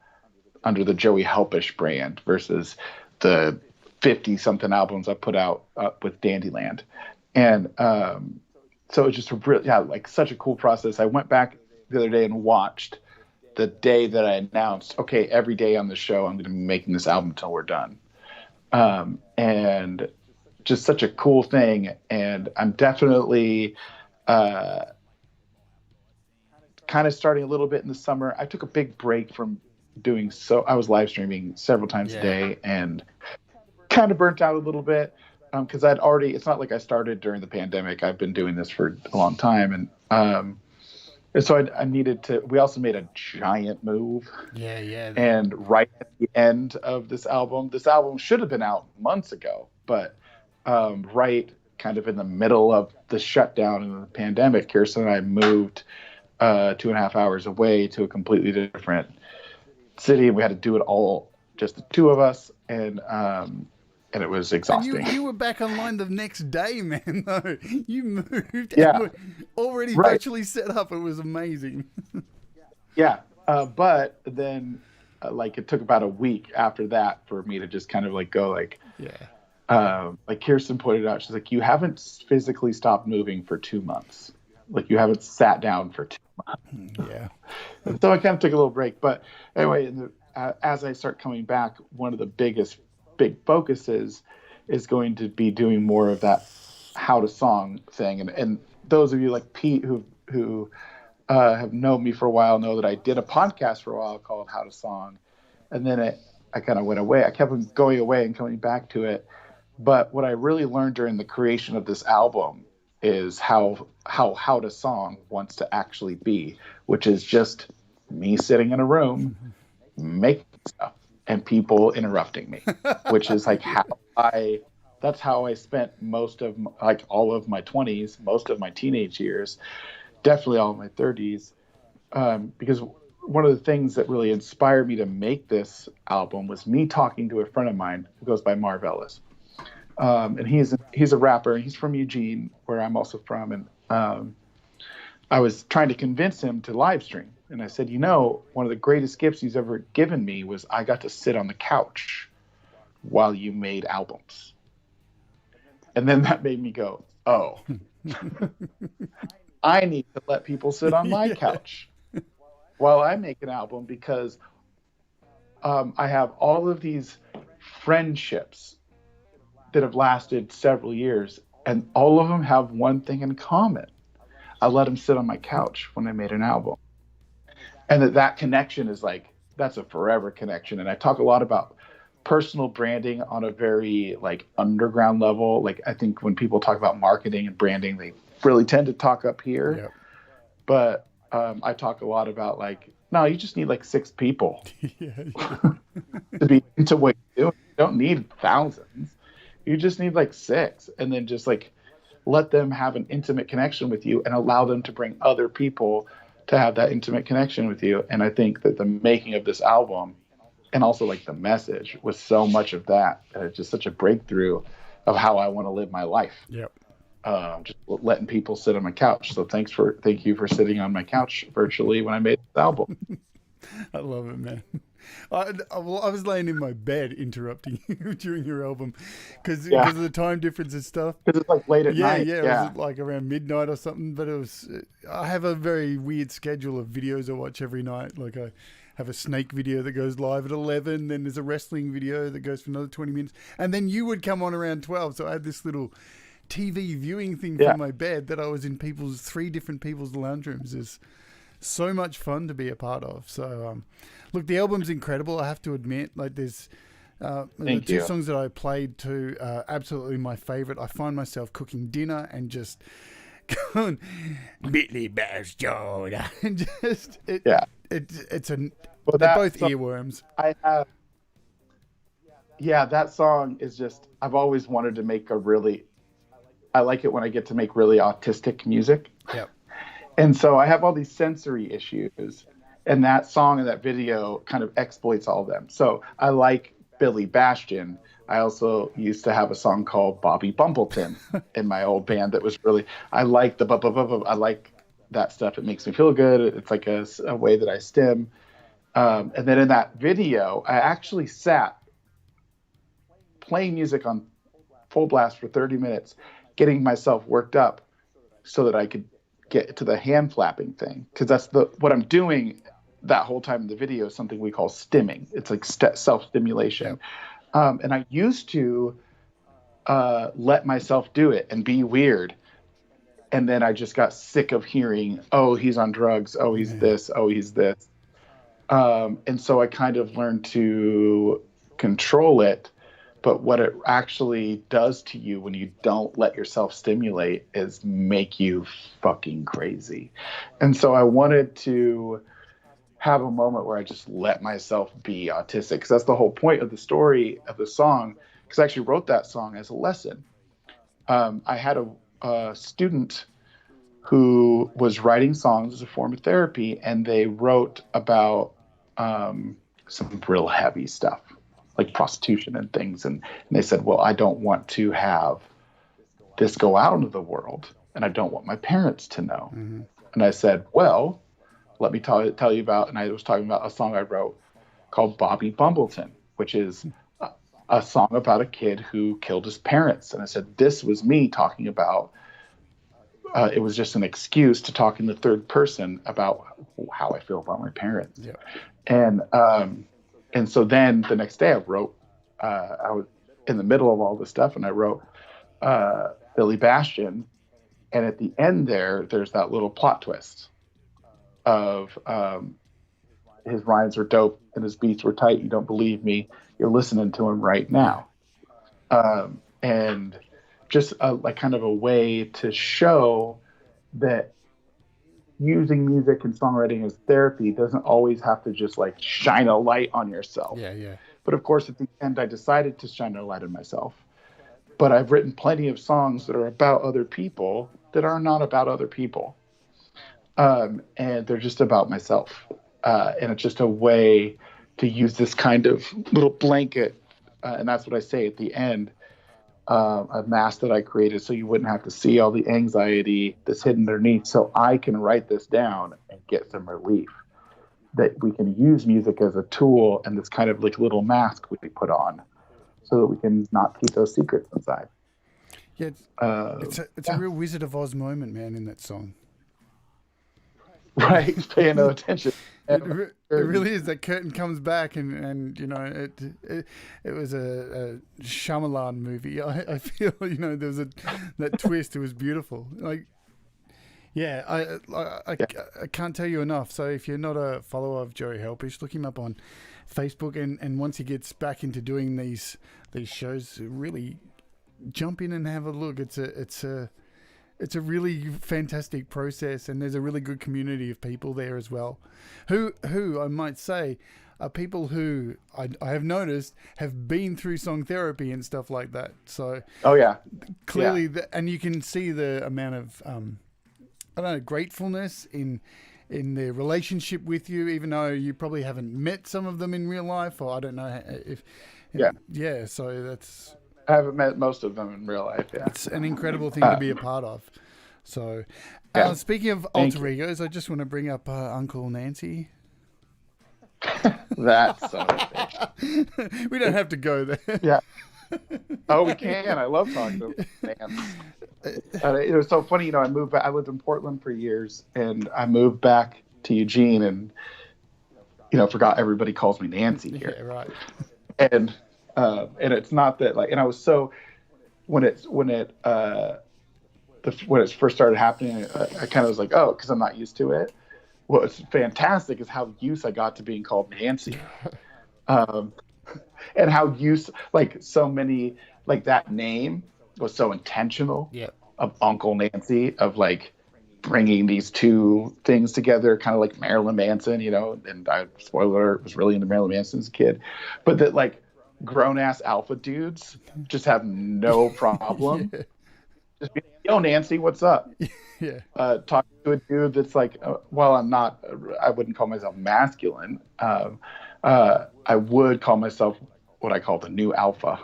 the Joey Helpish brand versus the 50-something albums I put out with Dandyland. And so it's just like such a cool process. I went back the other day and watched the day that I announced, okay, every day on the show, I'm going to be making this album until we're done. And just such a cool thing. And I'm definitely kind of starting a little bit in the summer. I took a big break from doing I was live streaming several times a day and kind of burnt out a little bit because it's not like I started during the pandemic. I've been doing this for a long time. And so I needed to, we also made a giant move. Yeah. And right at the end of this album should have been out months ago, but right kind of in the middle of the shutdown and the pandemic, Kirsten and I moved 2.5 hours away to a completely different city. And we had to do it all, just the two of us. And it was exhausting. And you were back online the next day, man, though. You moved and were already virtually set up. It was amazing. Yeah. But then like it took about a week after that for me to just kind of like go like, like Kirsten pointed out, she's like, you haven't physically stopped moving for 2 months. Like you haven't sat down for 2 months. Yeah. And so I kind of took a little break. But anyway, as I start coming back, one of the big focuses is going to be doing more of that how to song thing. And those of you like Pete who have known me for a while know that I did a podcast for a while called How to Song. And then I kind of went away. I kept going away and coming back to it. But what I really learned during the creation of this album is how to song wants to actually be, which is just me sitting in a room making stuff and people interrupting me, which is like that's how I spent most of all of my 20s, most of my teenage years, definitely all of my 30s, because one of the things that really inspired me to make this album was me talking to a friend of mine who goes by Marv Ellis. And he's a rapper. He's from Eugene, where I'm also from. And I was trying to convince him to live stream. And I said, one of the greatest gifts he's ever given me was I got to sit on the couch while you made albums. And then that made me go, oh, I need to let people sit on my couch while I make an album because I have all of these friendships that have lasted several years, and all of them have one thing in common. I let them sit on my couch when I made an album. And that connection is like, that's a forever connection. And I talk a lot about personal branding on a very like underground level. Like I think when people talk about marketing and branding, they really tend to talk up here. Yep. But I talk a lot about like, no, you just need like 6 people to be into what you do. You don't need thousands. You just need like 6, and then just like let them have an intimate connection with you and allow them to bring other people to have that intimate connection with you. And I think that the making of this album and also like the message was so much of that. And it's just such a breakthrough of how I want to live my life. Yep. just letting people sit on my couch. So thank you for sitting on my couch virtually when I made this album. I love it, man. Well, I was laying in my bed interrupting you during your album because Yeah, of the time difference and stuff. because it's like late at Yeah, night. yeah, it Yeah, was like around midnight or something. But it was. I have a very weird schedule of videos I watch every night. Like I have a snake video that goes live at 11. Then there's a wrestling video that goes for another 20 minutes, and then you would come on around 12. So I had this little TV viewing thing yeah. from my bed that I was in three different people's lounge rooms. Is so much fun to be a part of. So, look, the album's incredible. I have to admit, like the Thank two you. songs that I played to, absolutely my favorite. I find myself cooking dinner and just going, Billy Bash Joe, and just Yeah. it's a Well, they're that both song earworms. I have. Yeah, that song is just. I've always wanted to make a really. I like it when I get to make really autistic music. Yep. And so I have all these sensory issues, and that song and that video kind of exploits all of them. So I like Billy Bastion. I also used to have a song called Bobby Bumbleton in my old band that was really, I like I like that stuff. It makes me feel good. It's like a way that I stim. And then in that video, I actually sat playing music on full blast for 30 minutes, getting myself worked up so that I could get to the hand flapping thing, because that's what I'm doing that whole time in the video is something we call stimming. It's like self-stimulation. Yep. And I used to let myself do it and be weird, and then I just got sick of hearing, oh, he's on drugs, oh, he's this, oh, he's this. And so I kind of learned to control it. But what it actually does to you when you don't let yourself stimulate is make you fucking crazy. And so I wanted to have a moment where I just let myself be autistic, because that's the whole point of the story of the song, because I actually wrote that song as a lesson. I had a student who was writing songs as a form of therapy, and they wrote about some real heavy stuff, like prostitution and things. And they said, well, I don't want to have this go out into the world, and I don't want my parents to know. Mm-hmm. And I said, well, let me tell you about, and I was talking about a song I wrote called Bobby Bumbleton, which is a song about a kid who killed his parents. And I said, this was me talking about, it was just an excuse to talk in the third person about how I feel about my parents. Yeah. And so then the next day I wrote, I was in the middle of all this stuff, and I wrote Billy Bastion. And at the end there's that little plot twist of his rhymes were dope and his beats were tight. You don't believe me? You're listening to him right now. And just like kind of a way to show that using music and songwriting as therapy doesn't always have to just like shine a light on yourself. Yeah, yeah. But of course, at the end, I decided to shine a light on myself. But I've written plenty of songs that are about other people that are not about other people. And they're just about myself. And it's just a way to use this kind of little blanket. And that's what I say at the end. A mask that I created so you wouldn't have to see all the anxiety that's hidden underneath, so I can write this down and get some relief. That we can use music as a tool and this kind of like little mask we put on so that we can not keep those secrets inside. Yeah, it's a real Wizard of Oz moment, man, in that song. Right, paying no attention. It really is. That curtain comes back, and you know, it was a Shyamalan movie. I feel, you know, there was that twist. It was beautiful. Like, yeah, I can't tell you enough. So if you're not a follower of Joey Helpish, look him up on Facebook, and once he gets back into doing these shows, really jump in and have a look. It's a really fantastic process, and there's a really good community of people there as well, who I might say are people who I have noticed have been through song therapy and stuff like that. So clearly, and you can see the amount of I don't know, gratefulness in their relationship with you, even though you probably haven't met some of them in real life, or I don't know if so that's. I haven't met most of them in real life. Yeah. It's an incredible thing to be a part of. So, Yeah. speaking of Thank alter egos, I just want to bring up Uncle Nancy. That's son of a bitch. We don't have to go there. Yeah. Oh, we can. I love talking to fans. It was so funny, I moved back. I lived in Portland for years, and I moved back to Eugene, and forgot everybody calls me Nancy here. Yeah, right. And it's not that like, and I was so when it first started happening, I kind of was like, oh, because I'm not used to it. What's fantastic is how used I got to being called Nancy. And how so many, like that name was so intentional. Yeah. Of Uncle Nancy, of like bringing these two things together, kind of like Marilyn Manson, and spoiler alert, was really into Marilyn Manson as a kid, but that like grown ass alpha dudes just have no problem. Yeah. Just be, yo, Nancy, what's up? Yeah. Talking to a dude that's like, while I wouldn't call myself masculine. I would call myself what I call the new alpha,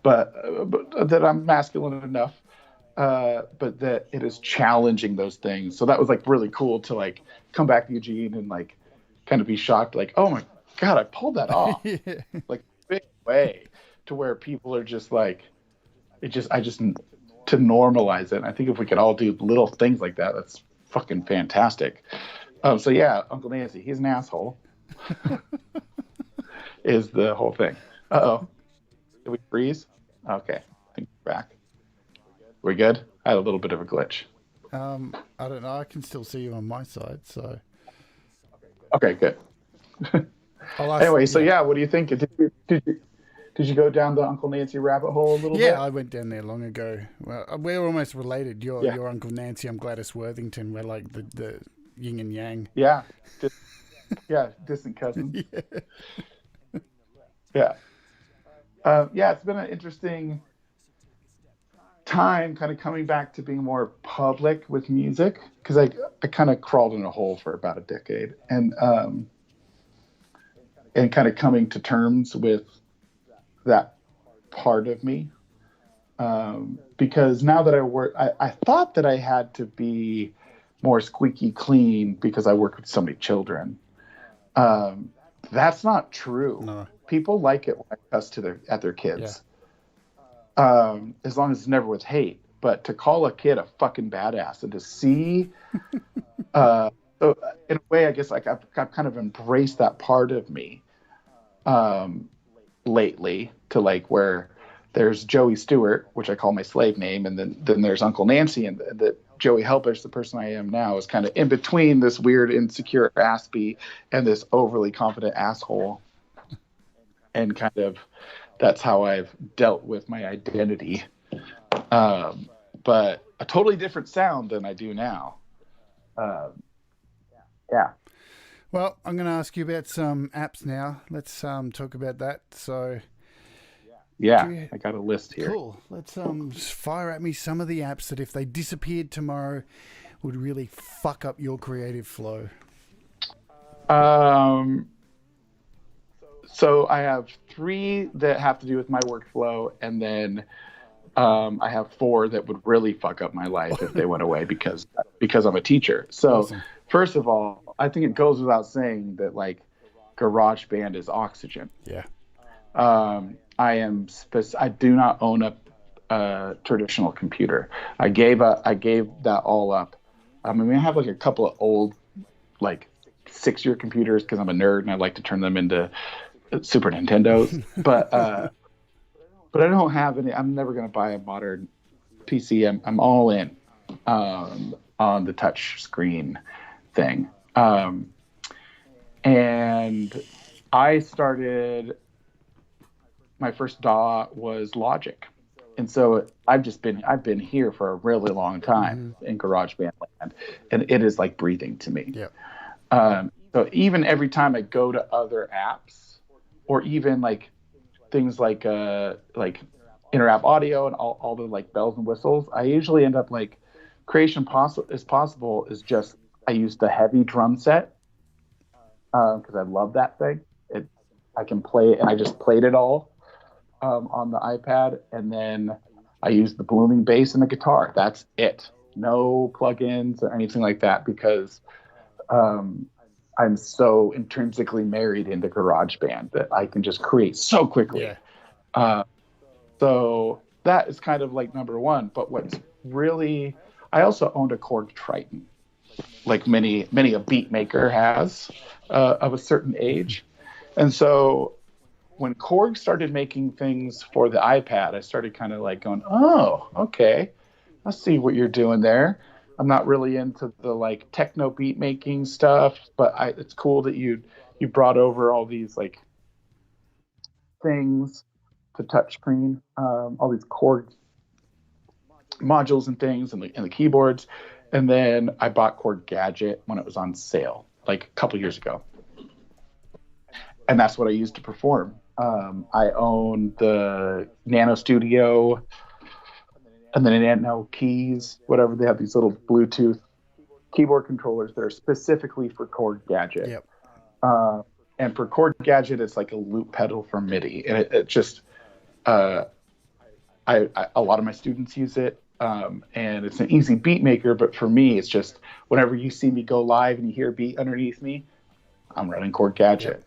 but that I'm masculine enough, but that it is challenging those things. So that was like really cool to like come back to Eugene and like kind of be shocked, like, oh my God, I pulled that off. Yeah. Like big way to where people are just like, to normalize it. And I think if we could all do little things like that, that's fucking fantastic. So yeah, Uncle Nancy, he's an asshole. Is the whole thing. Uh-oh. Did we freeze? Okay. I think we're back. We're good? I had a little bit of a glitch. I don't know. I can still see you on my side, so. Okay, good. Anyway, so yeah, what do you think? Did you go down the Uncle Nancy rabbit hole a little bit? Yeah, I went down there long ago. Well, we're almost related. You're Uncle Nancy. I'm Gladys Worthington. We're like the yin and yang. Yeah. Distant cousins. Yeah. Yeah, it's been an interesting time kind of coming back to being more public with music, because I kind of crawled in a hole for about a decade, and kind of coming to terms with that part of me, because now that I work, I thought that I had to be more squeaky clean because I work with so many children. That's not true. No. People like it when I cuss at their kids. Yeah. As long as it's never with hate. But to call a kid a fucking badass and to see, so in a way, I guess like I've kind of embraced that part of me lately, to like where there's Joey Stewart, which I call my slave name, and then there's Uncle Nancy, and that Joey Helpish, the person I am now, is kind of in between this weird, insecure Aspie and this overly confident asshole. And kind of that's how I've dealt with my identity. But a totally different sound than I do now. Yeah. Well, I'm going to ask you about some apps now. Let's talk about that. So, yeah, I got a list here. Cool. Let's fire at me some of the apps that if they disappeared tomorrow would really fuck up your creative flow. So I have 3 that have to do with my workflow, and then I have 4 that would really fuck up my life if they went away because I'm a teacher. So awesome. First of all, I think it goes without saying that like GarageBand is oxygen. Yeah. I do not own a traditional computer. I gave that all up. I mean, I have like a couple of old like 6-year computers because I'm a nerd and I like to turn them into Super Nintendos. But I don't have any. I'm never going to buy a modern PC. I'm all in on the touch screen thing. And I started, my first DAW was Logic. And so I've been here for a really long time in GarageBand land, and it is like breathing to me. Yeah. So even every time I go to other apps, or even like things like inter-app audio and all the like bells and whistles, I usually end up like Creation is Possible is just, I use the heavy drum set because I love that thing. I can play it, and I just played it all on the iPad, and then I use the blooming bass and the guitar. That's it. No plugins or anything like that, because I'm so intrinsically married into GarageBand that I can just create so quickly. Yeah. So that is kind of like number one. But what's really, I also owned a Korg Triton, like many a beat maker has of a certain age. And so when Korg started making things for the iPad, I started kind of like going, oh, okay, I see what you're doing there. I'm not really into the like techno beat making stuff, but it's cool that you brought over all these like things to touchscreen, all these Korg modules and things, and the keyboards. And then I bought Korg Gadget when it was on sale, like a couple years ago, and that's what I used to perform. I own the Nano Studio, and then Nano Keys, whatever. They have these little Bluetooth keyboard controllers that are specifically for Korg Gadget. Yep. And for Korg Gadget, it's like a loop pedal for MIDI, and it just a lot of my students use it, and it's an easy beat maker. But for me, it's just whenever you see me go live and you hear a beat underneath me, I'm running Korg Gadget.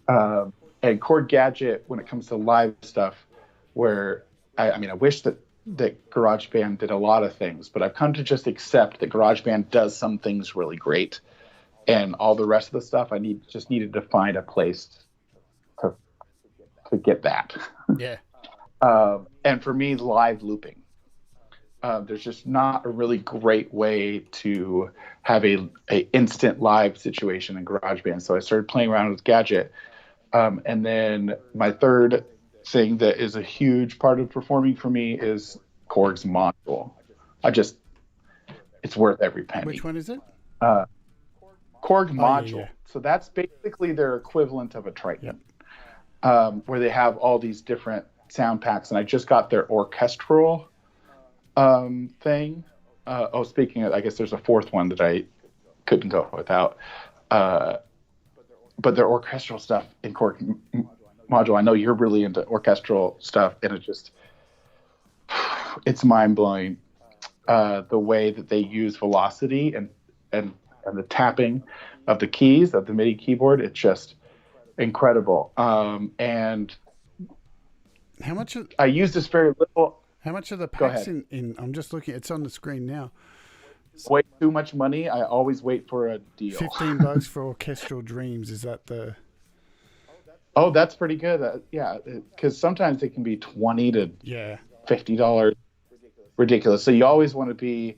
Yep. And Korg Gadget, when it comes to live stuff, where I wish that GarageBand did a lot of things, but I've come to just accept that GarageBand does some things really great, and all the rest of the stuff I just needed to find a place to get that. Yeah. And for me, live looping. There's just not a really great way to have a instant live situation in GarageBand. So I started playing around with Gadget. And then my third thing that is a huge part of performing for me is Korg's module. It's worth every penny. Which one is it? Korg module. Yeah. So that's basically their equivalent of a Triton, where they have all these different sound packs. And I just got their orchestral thing. Speaking of, I guess there's a fourth one that I couldn't go without. But their orchestral stuff in Korg module, I know you're really into orchestral stuff, and it's mind-blowing the way that they use velocity and the tapping of the keys of the MIDI keyboard. It's just incredible. And how much I use this very little. How much are the packs in? I'm just looking. It's on the screen now. Way too much money. I always wait for a deal. $15 for Orchestral Dreams. Is that the? Oh, that's pretty good. Yeah, because sometimes it can be $20 to $50. Ridiculous. So you always want to be.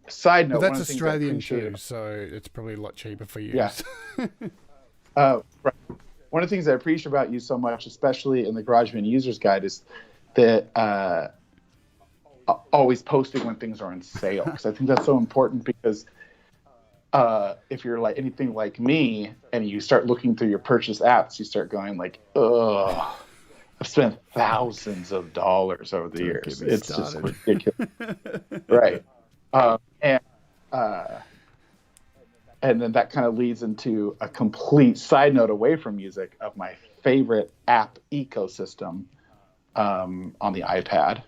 Side note. Well, that's Australian too, so it's probably a lot cheaper for you. Yeah. Right. One of the things I appreciate about you so much, especially in the GarageBand User's Guide, is that always posting when things are on sale, because I think that's so important. Because if you're like anything like me and you start looking through your purchase apps, you start going like, ugh, I've spent thousands of dollars over the years. It's just ridiculous. Right. And then that kind of leads into a complete side note away from music of my favorite app ecosystem on the iPad.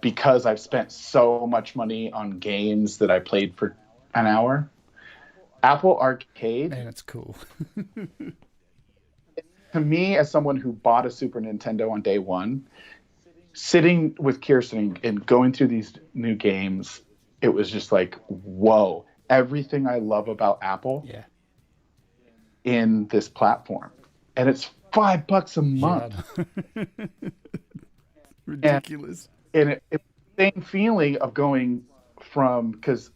Because I've spent so much money on games that I played for an hour. Apple Arcade. Man, it's cool. To me, as someone who bought a Super Nintendo on day one, sitting with Kirsten and going through these new games, it was just like, whoa, everything I love about Apple in this platform. And it's $5 a month. Yeah. Ridiculous. And it's the same feeling of going from, because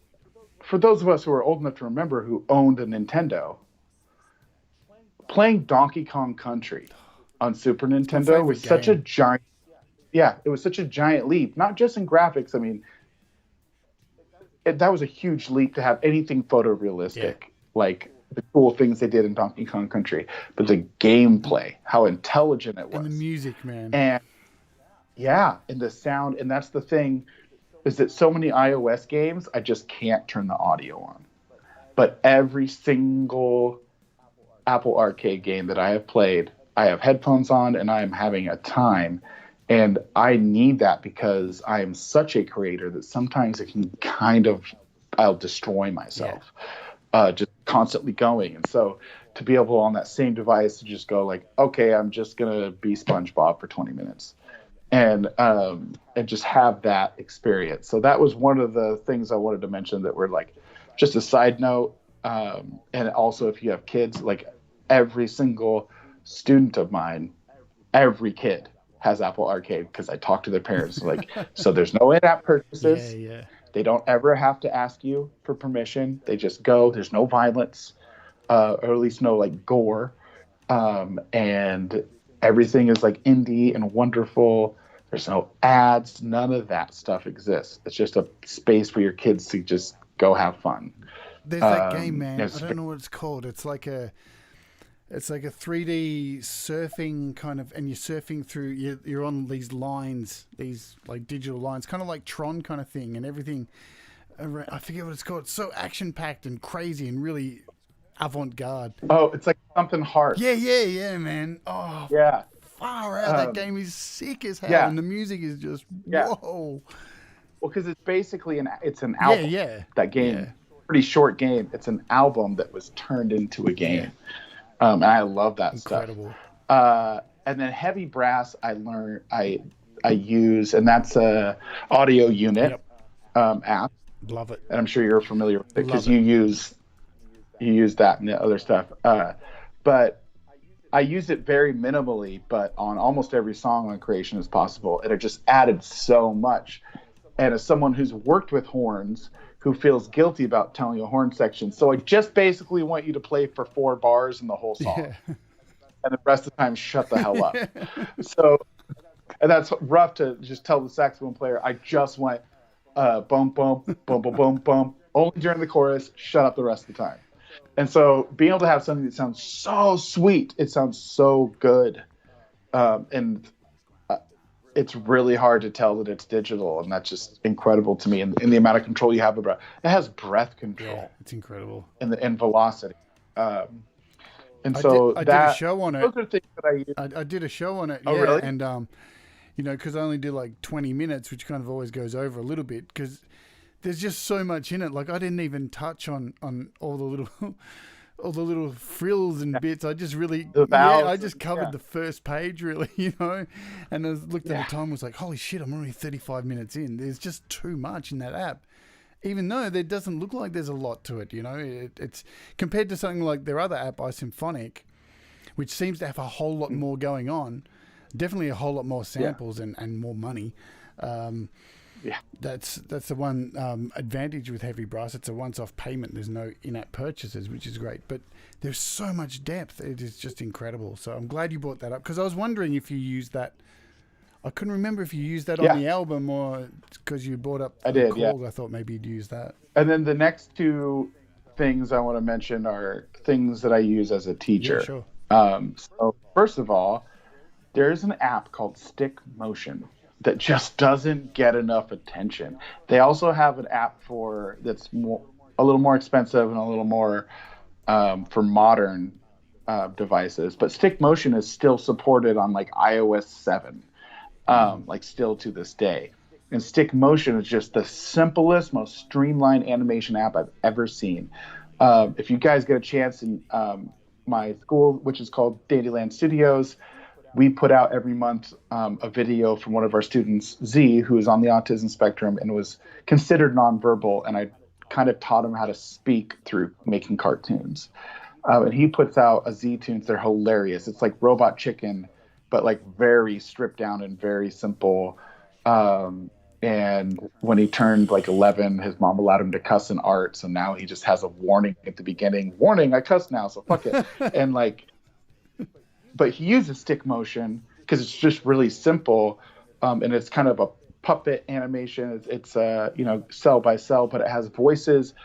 for those of us who are old enough to remember who owned a Nintendo, playing Donkey Kong Country on Super Nintendo was such a giant, it was such a giant leap, not just in graphics. I mean, that was a huge leap to have anything photorealistic, like the cool things they did in Donkey Kong Country, but the gameplay, how intelligent it was. And the music, man. And the sound. And that's the thing, is that so many iOS games, I just can't turn the audio on. But every single Apple Arcade game that I have played, I have headphones on and I'm having a time. And I need that because I am such a creator that sometimes it can I'll destroy myself, just constantly going. And so to be able on that same device to just go like, okay, I'm just going to be SpongeBob for 20 minutes and just have that experience. So that was one of the things I wanted to mention that were like just a side note. And also if you have kids, like every single student of mine, every kid has Apple Arcade because I talk to their parents. Like, so there's no in-app purchases. Yeah. They don't ever have to ask you for permission. They just go. There's no violence, or at least no like gore, and everything is like indie and wonderful. There's no ads. None of that stuff exists. It's just a space for your kids to just go have fun. There's that game, man. I don't know what it's called. It's like a 3D surfing kind of, and you're surfing through, you're on these lines, these like digital lines, kind of like Tron kind of thing, and everything. I forget what it's called. It's so action packed and crazy and really avant garde. Oh, it's like something hard. Yeah, man. Oh, yeah. Far out. That game is sick as hell, and the music is just whoa. Well, because it's basically it's an album. Yeah. That game, pretty short game. It's an album that was turned into a game. And I love that Incredible. Stuff. And then heavy brass, I use, and that's a audio unit app. Love it. And I'm sure you're familiar with it because you use that and the other stuff. But I use it very minimally, but on almost every song on Creation is Possible, and it just added so much. And as someone who's worked with horns, who feels guilty about telling a horn section. So I just basically want you to play for 4 bars in the whole song. Yeah. And the rest of the time, shut the hell up. So, and that's rough to just tell the saxophone player, I just want boom, boom, boom, boom, boom, boom. Only during the chorus, shut up the rest of the time. And so being able to have something that sounds so sweet, it sounds so good. And it's really hard to tell that it's digital, and that's just incredible to me. And the amount of control you have about it has breath control. Yeah, it's incredible. And velocity. And so I did a show on it. Those are things that I use. I did a show on it. Oh, really? And because I only do like 20 minutes, which kind of always goes over a little bit because there's just so much in it. Like I didn't even touch on all the little. All the little frills and bits. I just really, I just covered the first page really, and I looked at the time and was like, holy shit, I'm already 35 minutes in. There's just too much in that app. Even though there doesn't look like there's a lot to it, it's compared to something like their other app, iSymphonic, which seems to have a whole lot more going on, definitely a whole lot more samples and more money. That's the one advantage with heavy brass. It's a once-off payment. There's no in-app purchases, which is great. But there's so much depth. It is just incredible. So I'm glad you brought that up because I was wondering if you used that. I couldn't remember if you used that on the album or because you brought up. I did. I thought maybe you'd use that. And then the next 2 things I want to mention are things that I use as a teacher. Yeah, sure. So first of all, there's an app called Stick Motion that just doesn't get enough attention. They also have an app that's a little more expensive and a little more for modern devices. But Stick Motion is still supported on like iOS 7, like still to this day. And Stick Motion is just the simplest, most streamlined animation app I've ever seen. If you guys get a chance in my school, which is called Dandyland Studios, we put out every month a video from one of our students, Z, who is on the autism spectrum and was considered nonverbal. And I kind of taught him how to speak through making cartoons. And he puts out a Z tunes. They're hilarious. It's like Robot Chicken, but like very stripped down and very simple. And when he turned like 11, his mom allowed him to cuss in art. So now he just has a warning at the beginning. Warning, I cuss now, so fuck it. And like, but he uses Stick Motion because it's just really simple, and it's kind of a puppet animation. It's cell by cell, but it has voices,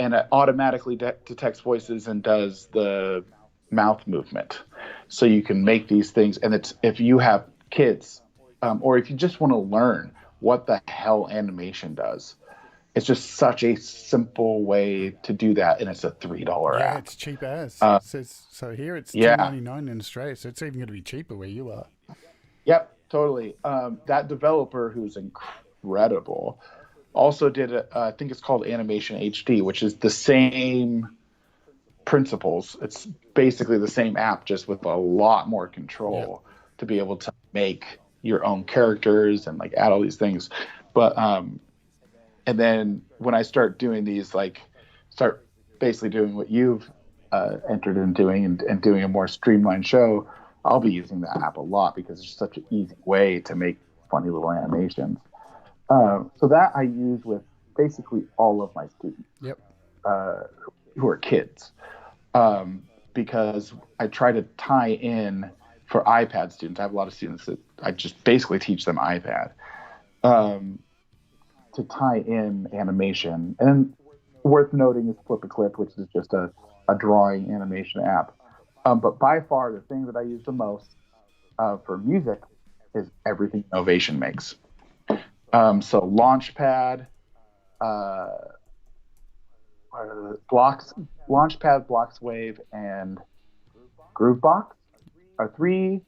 and it automatically detects voices and does the mouth movement. So you can make these things, and it's if you have kids, or if you just want to learn what the hell animation does, it's just such a simple way to do that, and it's a $3 Yeah, app. it's cheap as. So here it's Yeah. $2.99 in Australia, so it's even going to be cheaper where you are. Yep, totally. That developer, who's incredible, also did I think it's called Animation HD, which is the same principles. It's basically the same app, just with a lot more control to be able to make your own characters and like add all these things. But and then when I start doing these, like start basically doing what you've entered in doing, and doing a more streamlined show, I'll be using that app a lot because it's such an easy way to make funny little animations. So that I use with basically all of my students. Yep. Who are kids, because I try to tie in for iPad students. I have a lot of students that I just basically teach them iPad, to tie in animation. And worth noting is Flip a Clip, which is just a drawing animation app. But by far the thing that I use the most for music is everything Novation makes. So Launchpad, Launchpad, Bloxwave, and Groovebox are 3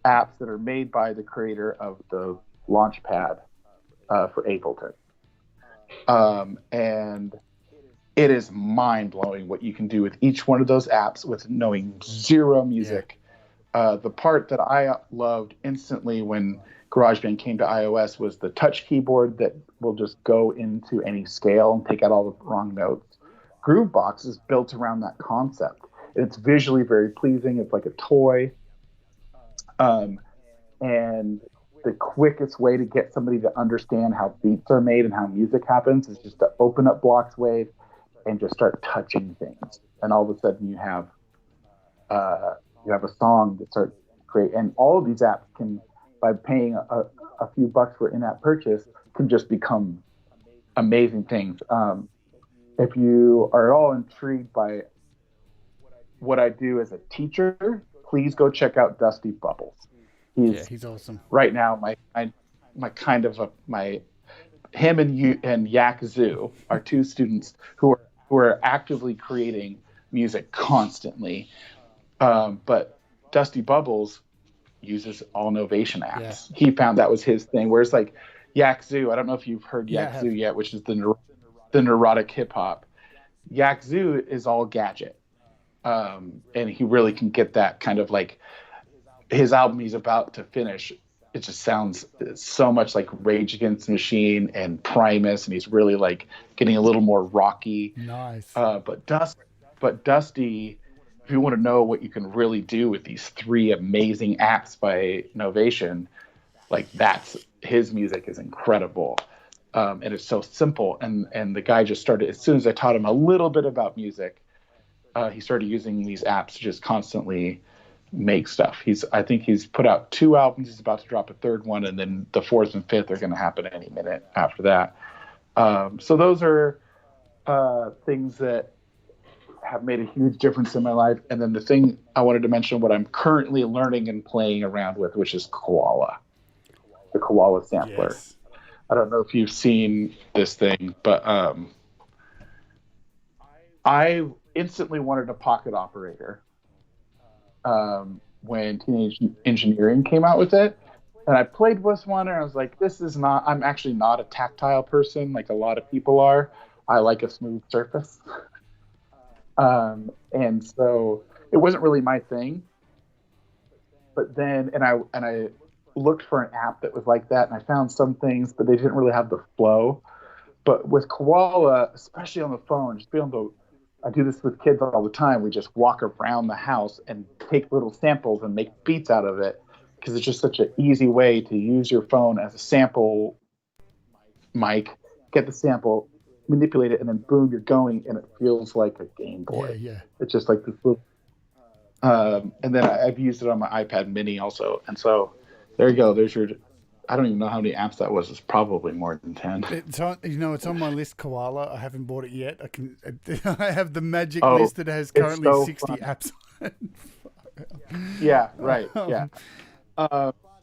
apps that are made by the creator of the Launchpad for Ableton. And it is mind-blowing what you can do with each one of those apps with knowing zero music. The part that I loved instantly when GarageBand came to iOS was the touch keyboard that will just go into any scale and take out all the wrong notes. Groovebox is built around that concept. It's visually very pleasing. It's like a toy. And the quickest way to get somebody to understand how beats are made and how music happens is just to open up Bloxwave and just start touching things. And all of a sudden you have a song that starts great. And all of these apps can, by paying a few bucks for in-app purchase, can just become amazing things. If you are at all intrigued by what I do as a teacher, please go check out Dusty Bubbles. He's awesome. Right now, him and Yak Zoo are 2 students who are actively creating music constantly. But Dusty Bubbles uses all Novation apps. He found that was his thing. Whereas like Yak Zoo, I don't know if you've heard Yak Zoo yet, which is the neurotic hip hop. Yak Zoo is all Gadget. And he really can get that kind of like his album he's about to finish. It just sounds so much like Rage Against the Machine and Primus, and he's really like getting a little more rocky. Nice. But Dusty, if you want to know what you can really do with these 3 amazing apps by Novation, like that's his music is incredible. And it's so simple. And the guy just started, as soon as I taught him a little bit about music, he started using these apps to just constantly make stuff. I think he's put out 2 albums. He's about to drop a 3rd one, and then the 4th and 5th are going to happen any minute after that. So those are things that have made a huge difference in my life. And then the thing I wanted to mention, what I'm currently learning and playing around with, which is Koala, the Koala Sampler. Yes. I don't know if you've seen this thing, but I instantly wanted a pocket operator when Teenage Engineering came out with it. And I played with one, and I was like, I'm actually not a tactile person like a lot of people are. I like a smooth surface. And so it wasn't really my thing. But then, and I looked for an app that was like that, and I found some things, but they didn't really have the flow. But with Koala, especially on the phone, just being able to, I do this with kids all the time. We just walk around the house and take little samples and make beats out of it, because it's just such an easy way to use your phone as a sample mic, get the sample, manipulate it, and then boom, you're going, and it feels like a Game Boy. Yeah. It's just like this little. And then I've used it on my iPad Mini also, and so there you go. There's your. I don't even know how many apps that was. It's probably more than 10. It's on my list, Koala. I haven't bought it yet. I have the magic list that has currently so 60 apps on it. Yeah, right. Yeah.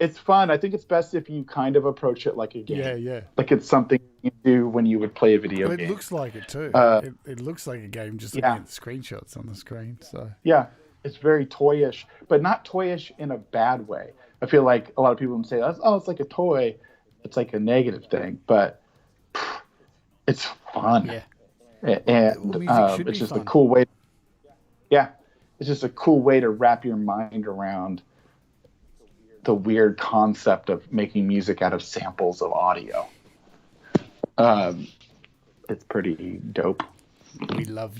it's fun. I think it's best if you kind of approach it like a game. Yeah, yeah. Like it's something you do when you would play a video Well, it game. looks like it too. It looks like a game just looking at the screenshots on the screen. So yeah, it's very toyish, but not toyish in a bad way. I feel like a lot of people say, "Oh, it's like a toy." It's like a negative thing, but it's fun. Yeah. And it's just a cool way. Yeah, it's just a cool way to wrap your mind around the weird concept of making music out of samples of audio. It's pretty dope. We love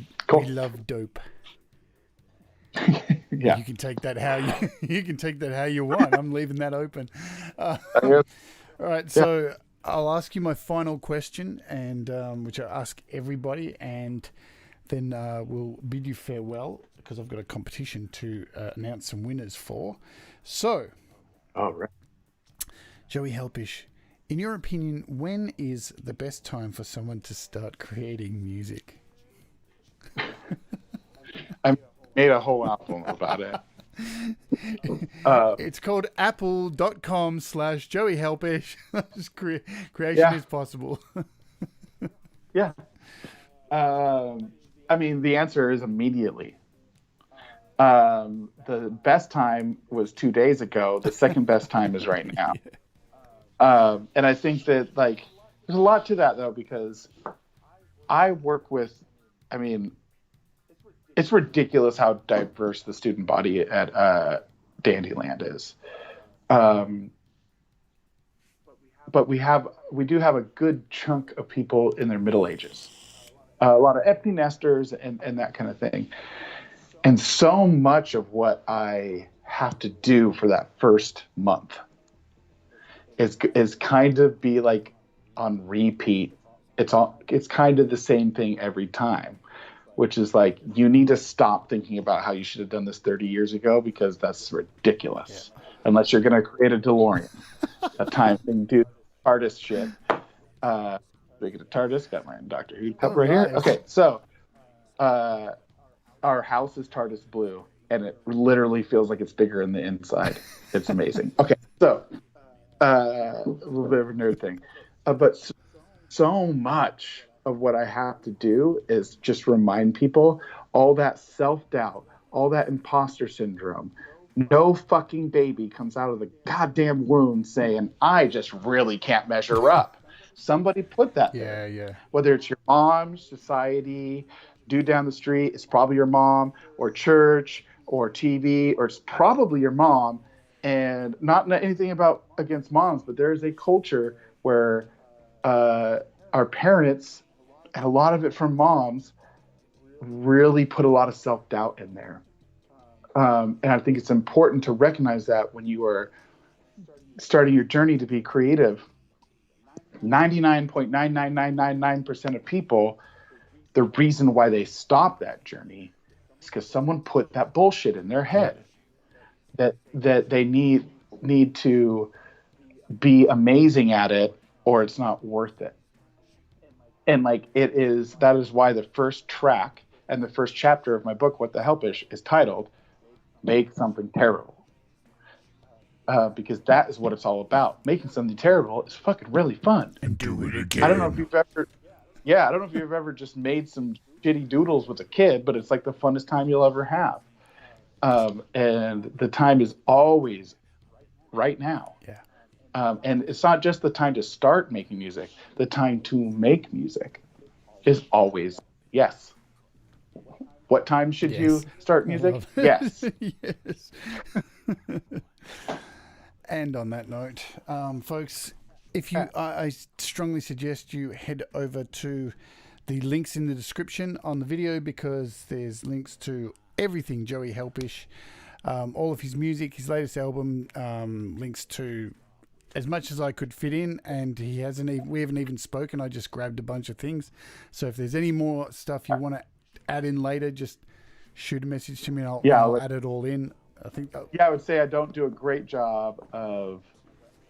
dope. Yeah. You can take that how you want. I'm leaving that open. All right, so I'll ask you my final question, and which I ask everybody, and then we'll bid you farewell because I've got a competition to announce some winners for. So, all right, Joey Helpish, in your opinion, when is the best time for someone to start creating music? I made a whole album about it. It's called apple.com/Joey Helpish. Just creation is possible. Yeah. I mean, the answer is immediately. The best time was 2 days ago. The second best time is right now. And I think that, like, there's a lot to that, though, because I work with, I mean, it's ridiculous how diverse the student body at Dandyland is. But we do have a good chunk of people in their middle ages. A lot of empty nesters and that kind of thing. And so much of what I have to do for that first month is kind of be like on repeat. It's kind of the same thing every time, which is like, you need to stop thinking about how you should have done this 30 years ago, because that's ridiculous. Yeah. Unless you're going to create a DeLorean, a time thing, do TARDIS shit. Speaking of TARDIS, got my Doctor Who cup right here. Okay, so our house is TARDIS blue, and it literally feels like it's bigger in the inside. It's amazing. Okay, so a little bit of a nerd thing, but so much of what I have to do is just remind people all that self-doubt, all that imposter syndrome. No fucking baby comes out of the goddamn womb saying, I just really can't measure up. Somebody put that there. Yeah. Whether it's your mom, society, dude down the street, it's probably your mom, or church, or TV, or it's probably your mom. And not anything against moms, but there is a culture where our parents, and a lot of it from moms, really put a lot of self-doubt in there. And I think it's important to recognize that when you are starting your journey to be creative. 99.99999% of people, the reason why they stop that journey is because someone put that bullshit in their head that they need to be amazing at it, or it's not worth it. And like that is why the first track and the first chapter of my book, What the Helpish, is titled Make Something Terrible. Because that is what it's all about. Making something terrible is fucking really fun. And do it again. I don't know if you've ever just made some shitty doodles with a kid, but it's like the funnest time you'll ever have. And the time is always right now. Yeah. And it's not just the time to start making music. The time to make music is always yes. What time should you start music? Yes. Yes. And on that note, folks, I strongly suggest you head over to the links in the description on the video, because there's links to everything Joey Helpish, all of his music, his latest album, links to as much as I could fit in, and we haven't even spoken. I just grabbed a bunch of things. So if there's any more stuff you want to add in later, just shoot a message to me and I'll add it all in. I think I would say I don't do a great job of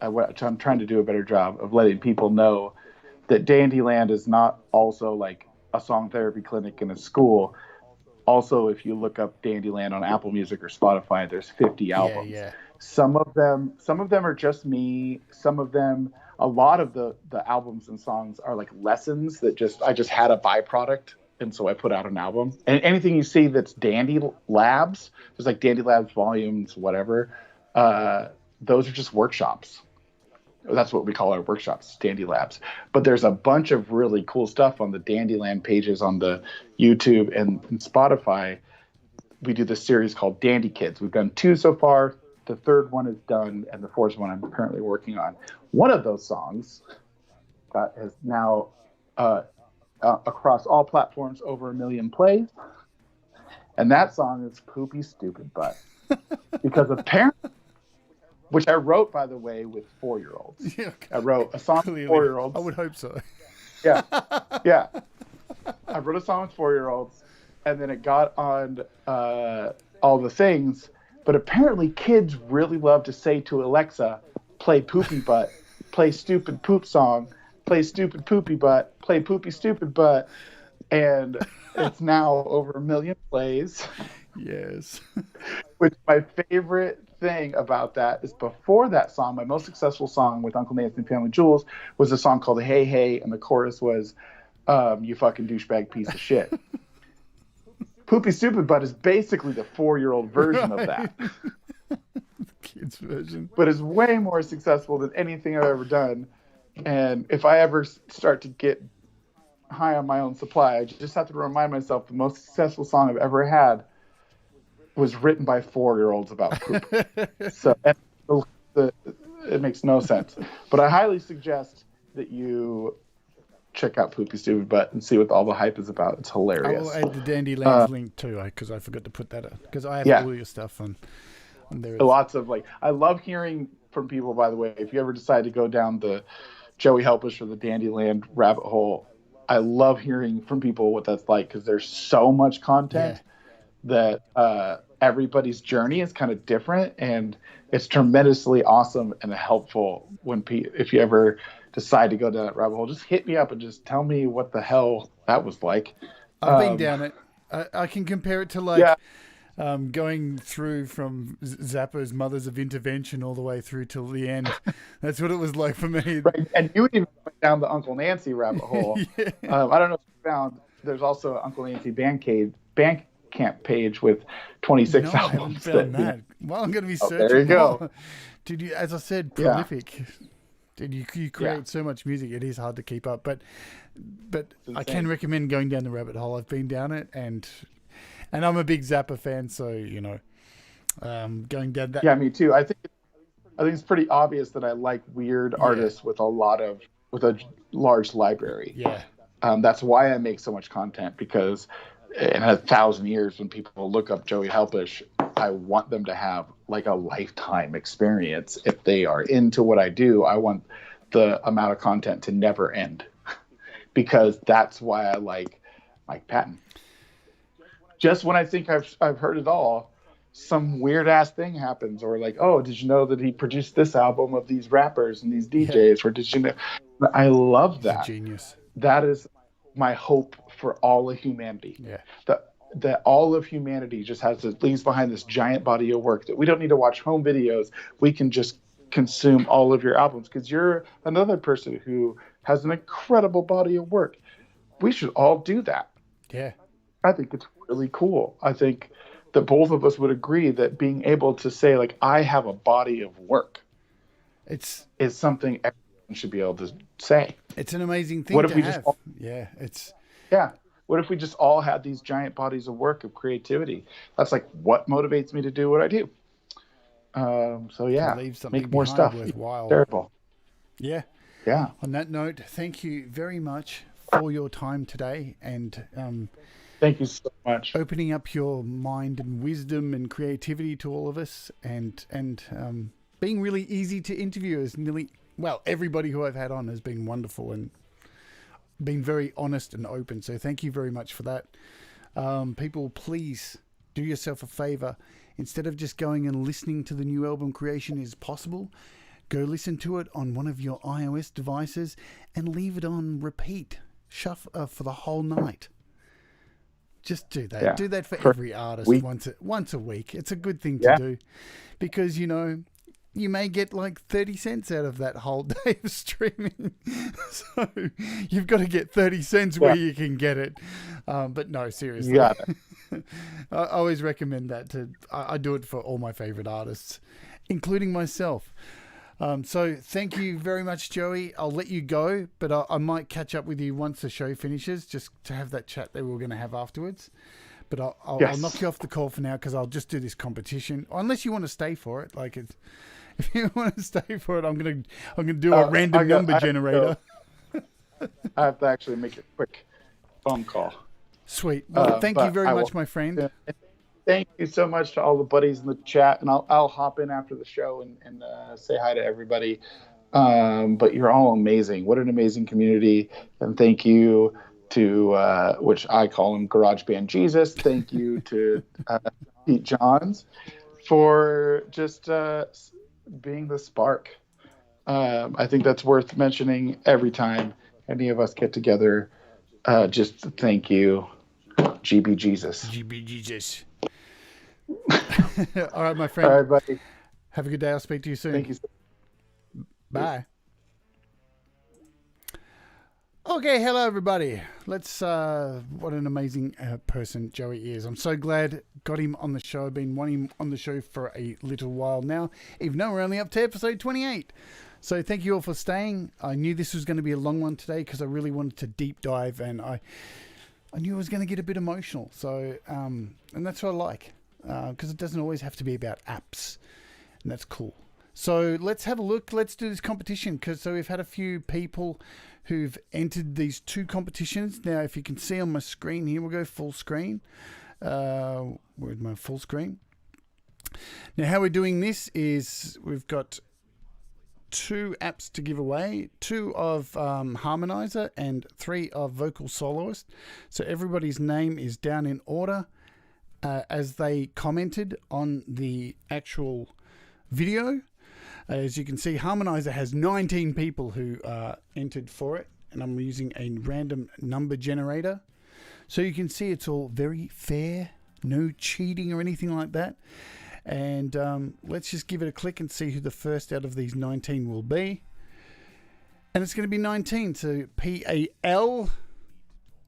I'm trying to do a better job of letting people know that Dandyland is not also like a song therapy clinic in a school. Also, if you look up Dandyland on Apple Music or Spotify, there's 50 albums. Yeah. Some of them are just me. Some of them, a lot of the albums and songs are like lessons that I just had a byproduct, and so I put out an album. And anything you see that's Dandy Labs, there's like Dandy Labs volumes, whatever. Those are just workshops. That's what we call our workshops, Dandy Labs. But there's a bunch of really cool stuff on the Dandyland pages on the YouTube and Spotify. We do this series called Dandy Kids. We've done 2 so far. The 3rd one is done, and the 4th one I'm currently working on. One of those songs that is now across all platforms over 1 million plays. And that song is Poopy Stupid Butt. Because apparently, which I wrote, by the way, with 4-year-olds. Yeah, I wrote a song with 4-year-olds. I would hope so. Yeah. I wrote a song with 4-year-olds, and then it got on all the things. But apparently kids really love to say to Alexa, play Poopy Butt, play stupid poop song, play stupid poopy butt, play poopy stupid butt. And it's now over 1 million plays. Yes. Which my favorite thing about that is before that song, my most successful song with Uncle Nancy and Family Jewels was a song called Hey Hey, and the chorus was you fucking douchebag piece of shit. Poopy Stupid Butt is basically the 4-year-old version of that. Kids version. But it's way more successful than anything I've ever done. And if I ever start to get high on my own supply, I just have to remind myself the most successful song I've ever had was written by 4-year-olds about poop. So it makes no sense. But I highly suggest that you check out Poopy Stupid Butt and see what all the hype is about. It's hilarious. I will add the Dandyland link too, because I forgot to put that up. Because I have all your stuff on there. Lots of I love hearing from people, by the way. If you ever decide to go down the Joey Helpish or the Dandyland rabbit hole, I love hearing from people what that's like, because there's so much content that everybody's journey is kind of different, and it's tremendously awesome and helpful when if you ever decide to go down that rabbit hole, just hit me up and just tell me what the hell that was like. I've been down it. I can compare it to going through from Zappa's Mothers of Intervention all the way through till the end. That's what it was like for me. Right. And you even went down the Uncle Nancy rabbit hole. Yeah. I don't know if you found, there's also an Uncle Nancy Bandcamp page with 26 albums. I haven't found that. Well, I'm going to be searching. There you go. Dude, as I said, prolific. Dude, you create so much music, it is hard to keep up. But I can recommend going down the rabbit hole. I've been down it, and I'm a big Zappa fan, so going down that. Yeah, me too. I think it's pretty obvious that I like weird artists with a large library. Yeah. That's why I make so much content, because in 1,000 years, when people look up Joey Helpish, I want them to have like a lifetime experience. If they are into what I do, I want the amount of content to never end, because that's why I like Mike Patton. Just when I think I've heard it all, some weird ass thing happens, or like, oh, did you know that he produced this album of these rappers and these DJs? Or did you know? I love that. Genius. That is my hope for all of humanity. Yeah. That all of humanity just leaves behind this giant body of work, that we don't need to watch home videos. We can just consume all of your albums, because you're another person who has an incredible body of work. We should all do that. Yeah. I think it's really cool. I think that both of us would agree that being able to say, like, I have a body of work is something everyone should be able to say. It's an amazing thing to have. What if we just all had these giant bodies of work of creativity? That's like what motivates me to do what I do. Make more stuff. Worthwhile. Terrible. Yeah. Yeah. On that note, thank you very much for your time today, and thank you so much. Opening up your mind and wisdom and creativity to all of us, and being really easy to interview. Everybody who I've had on has been wonderful and been very honest and open. So thank you very much for that. People, please do yourself a favor. Instead of just going and listening to the new album Creation Is Possible, go listen to it on one of your iOS devices and leave it on repeat. Shuffle for the whole night. Just do that. Do that for every artist once a week. It's a good thing to do, because you may get like 30 cents out of that whole day of streaming. So you've got to get 30 cents where you can get it. But no, seriously. Yeah. I always recommend that. I do it for all my favorite artists, including myself. So thank you very much, Joey. I'll let you go, but I might catch up with you once the show finishes, just to have that chat that we're going to have afterwards. But I'll knock you off the call for now because I'll just do this competition. Unless you want to stay for it, like if you want to stay for it, I'm gonna do a random number generator. I have to actually make a quick phone call. Sweet. Well, thank you very much, my friend. Thank you so much to all the buddies in the chat, and I'll hop in after the show and say hi to everybody. But you're all amazing. What an amazing community, and thank you to which I call him GarageBand Jesus. Thank you to Pete Johns for just being the spark. I think that's worth mentioning every time any of us get together. Just thank you, GB Jesus. GB Jesus. All right, my friend. All right, buddy. Have a good day. I'll speak to you soon. Thank you. Bye. Okay, hello everybody. Let's what an amazing person Joey is. I'm so glad got him on the show. I've been wanting him on the show for a little while now, even though we're only up to episode 28. So thank you all for staying. I knew this was going to be a long one today because I really wanted to deep dive, and I knew I was going to get a bit emotional. So and that's what I like, because it doesn't always have to be about apps, and that's cool. So let's have a look. Let's do this competition, so we've had a few people who've entered these two competitions. Now, if you can see on my screen here, we'll go full screen. Where's my full screen? Now, how we're doing this is we've got 2 apps to give away, 2 of Harmonizr and 3 of Vocal Soloist. So everybody's name is down in order as they commented on the actual video. As you can see, Harmonizr has 19 people who entered for it, and I'm using a random number generator. So you can see it's all very fair, no cheating or anything like that. And let's just give it a click and see who the first out of these 19 will be. And it's going to be 19. So PAL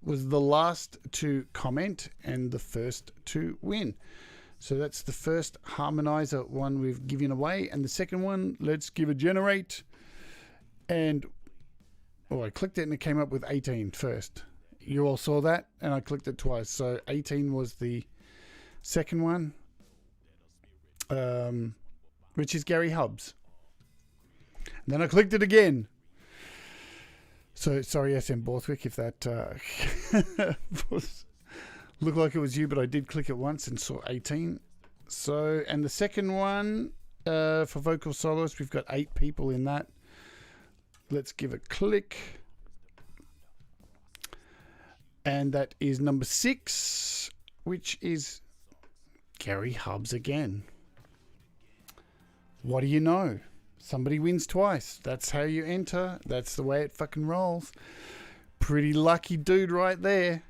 was the last to comment and the first to win. So that's the first Harmonizr one we've given away. And the second one, let's give a generate. And, I clicked it and it came up with 18 first. You all saw that, and I clicked it twice. So 18 was the second one, which is Gary Hubbs. And then I clicked it again. So, sorry, SM Borthwick, if that looked like it was you, but I did click it once and saw 18. So, and the second one for Vocal Soloist, we've got 8 people in that. Let's give a click. And that is number 6, which is Gary Hubbs again. What do you know? Somebody wins twice. That's how you enter. That's the way it fucking rolls. Pretty lucky dude right there.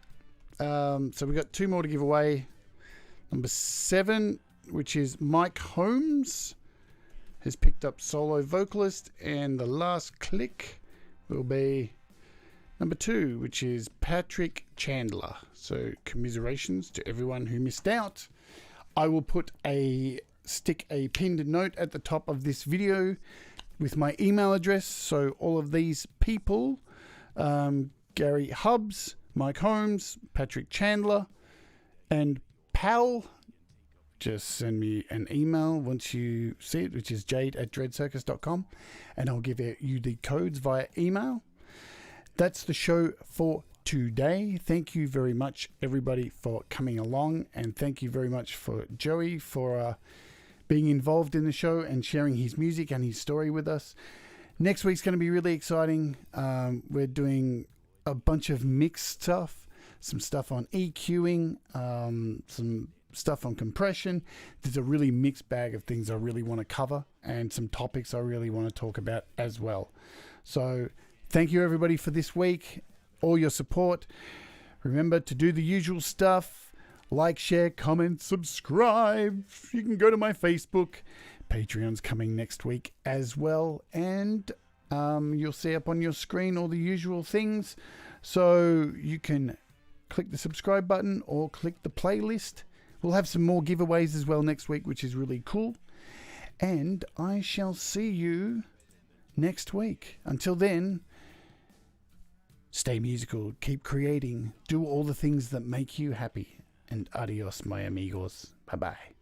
So we've got 2 more to give away. Number 7, which is Mike Holmes, has picked up solo vocalist. And the last click will be number 2, which is Patrick Chandler. So commiserations to everyone who missed out. I will stick a pinned note at the top of this video with my email address. So all of these people, Gary Hubbs, Mike Holmes, Patrick Chandler, and Pal, just send me an email once you see it, which is jade@dreadcircus.com, and I'll give you the codes via email. That's the show for today. Thank you very much, everybody, for coming along, and thank you very much for Joey for being involved in the show and sharing his music and his story with us. Next week's going to be really exciting. We're doing a bunch of mixed stuff, some stuff on EQing, some stuff on compression. There's a really mixed bag of things I really want to cover, and some topics I really want to talk about as well. So thank you, everybody, for this week, all your support. Remember to do the usual stuff. Like, share, comment, subscribe. You can go to my Facebook, Patreon's coming next week as well, and you'll see up on your screen all the usual things, so you can click the subscribe button or click the playlist. We'll have some more giveaways as well next week, which is really cool, and I shall see you next week. Until then, stay musical, keep creating, do all the things that make you happy, and adios, my amigos. Bye bye.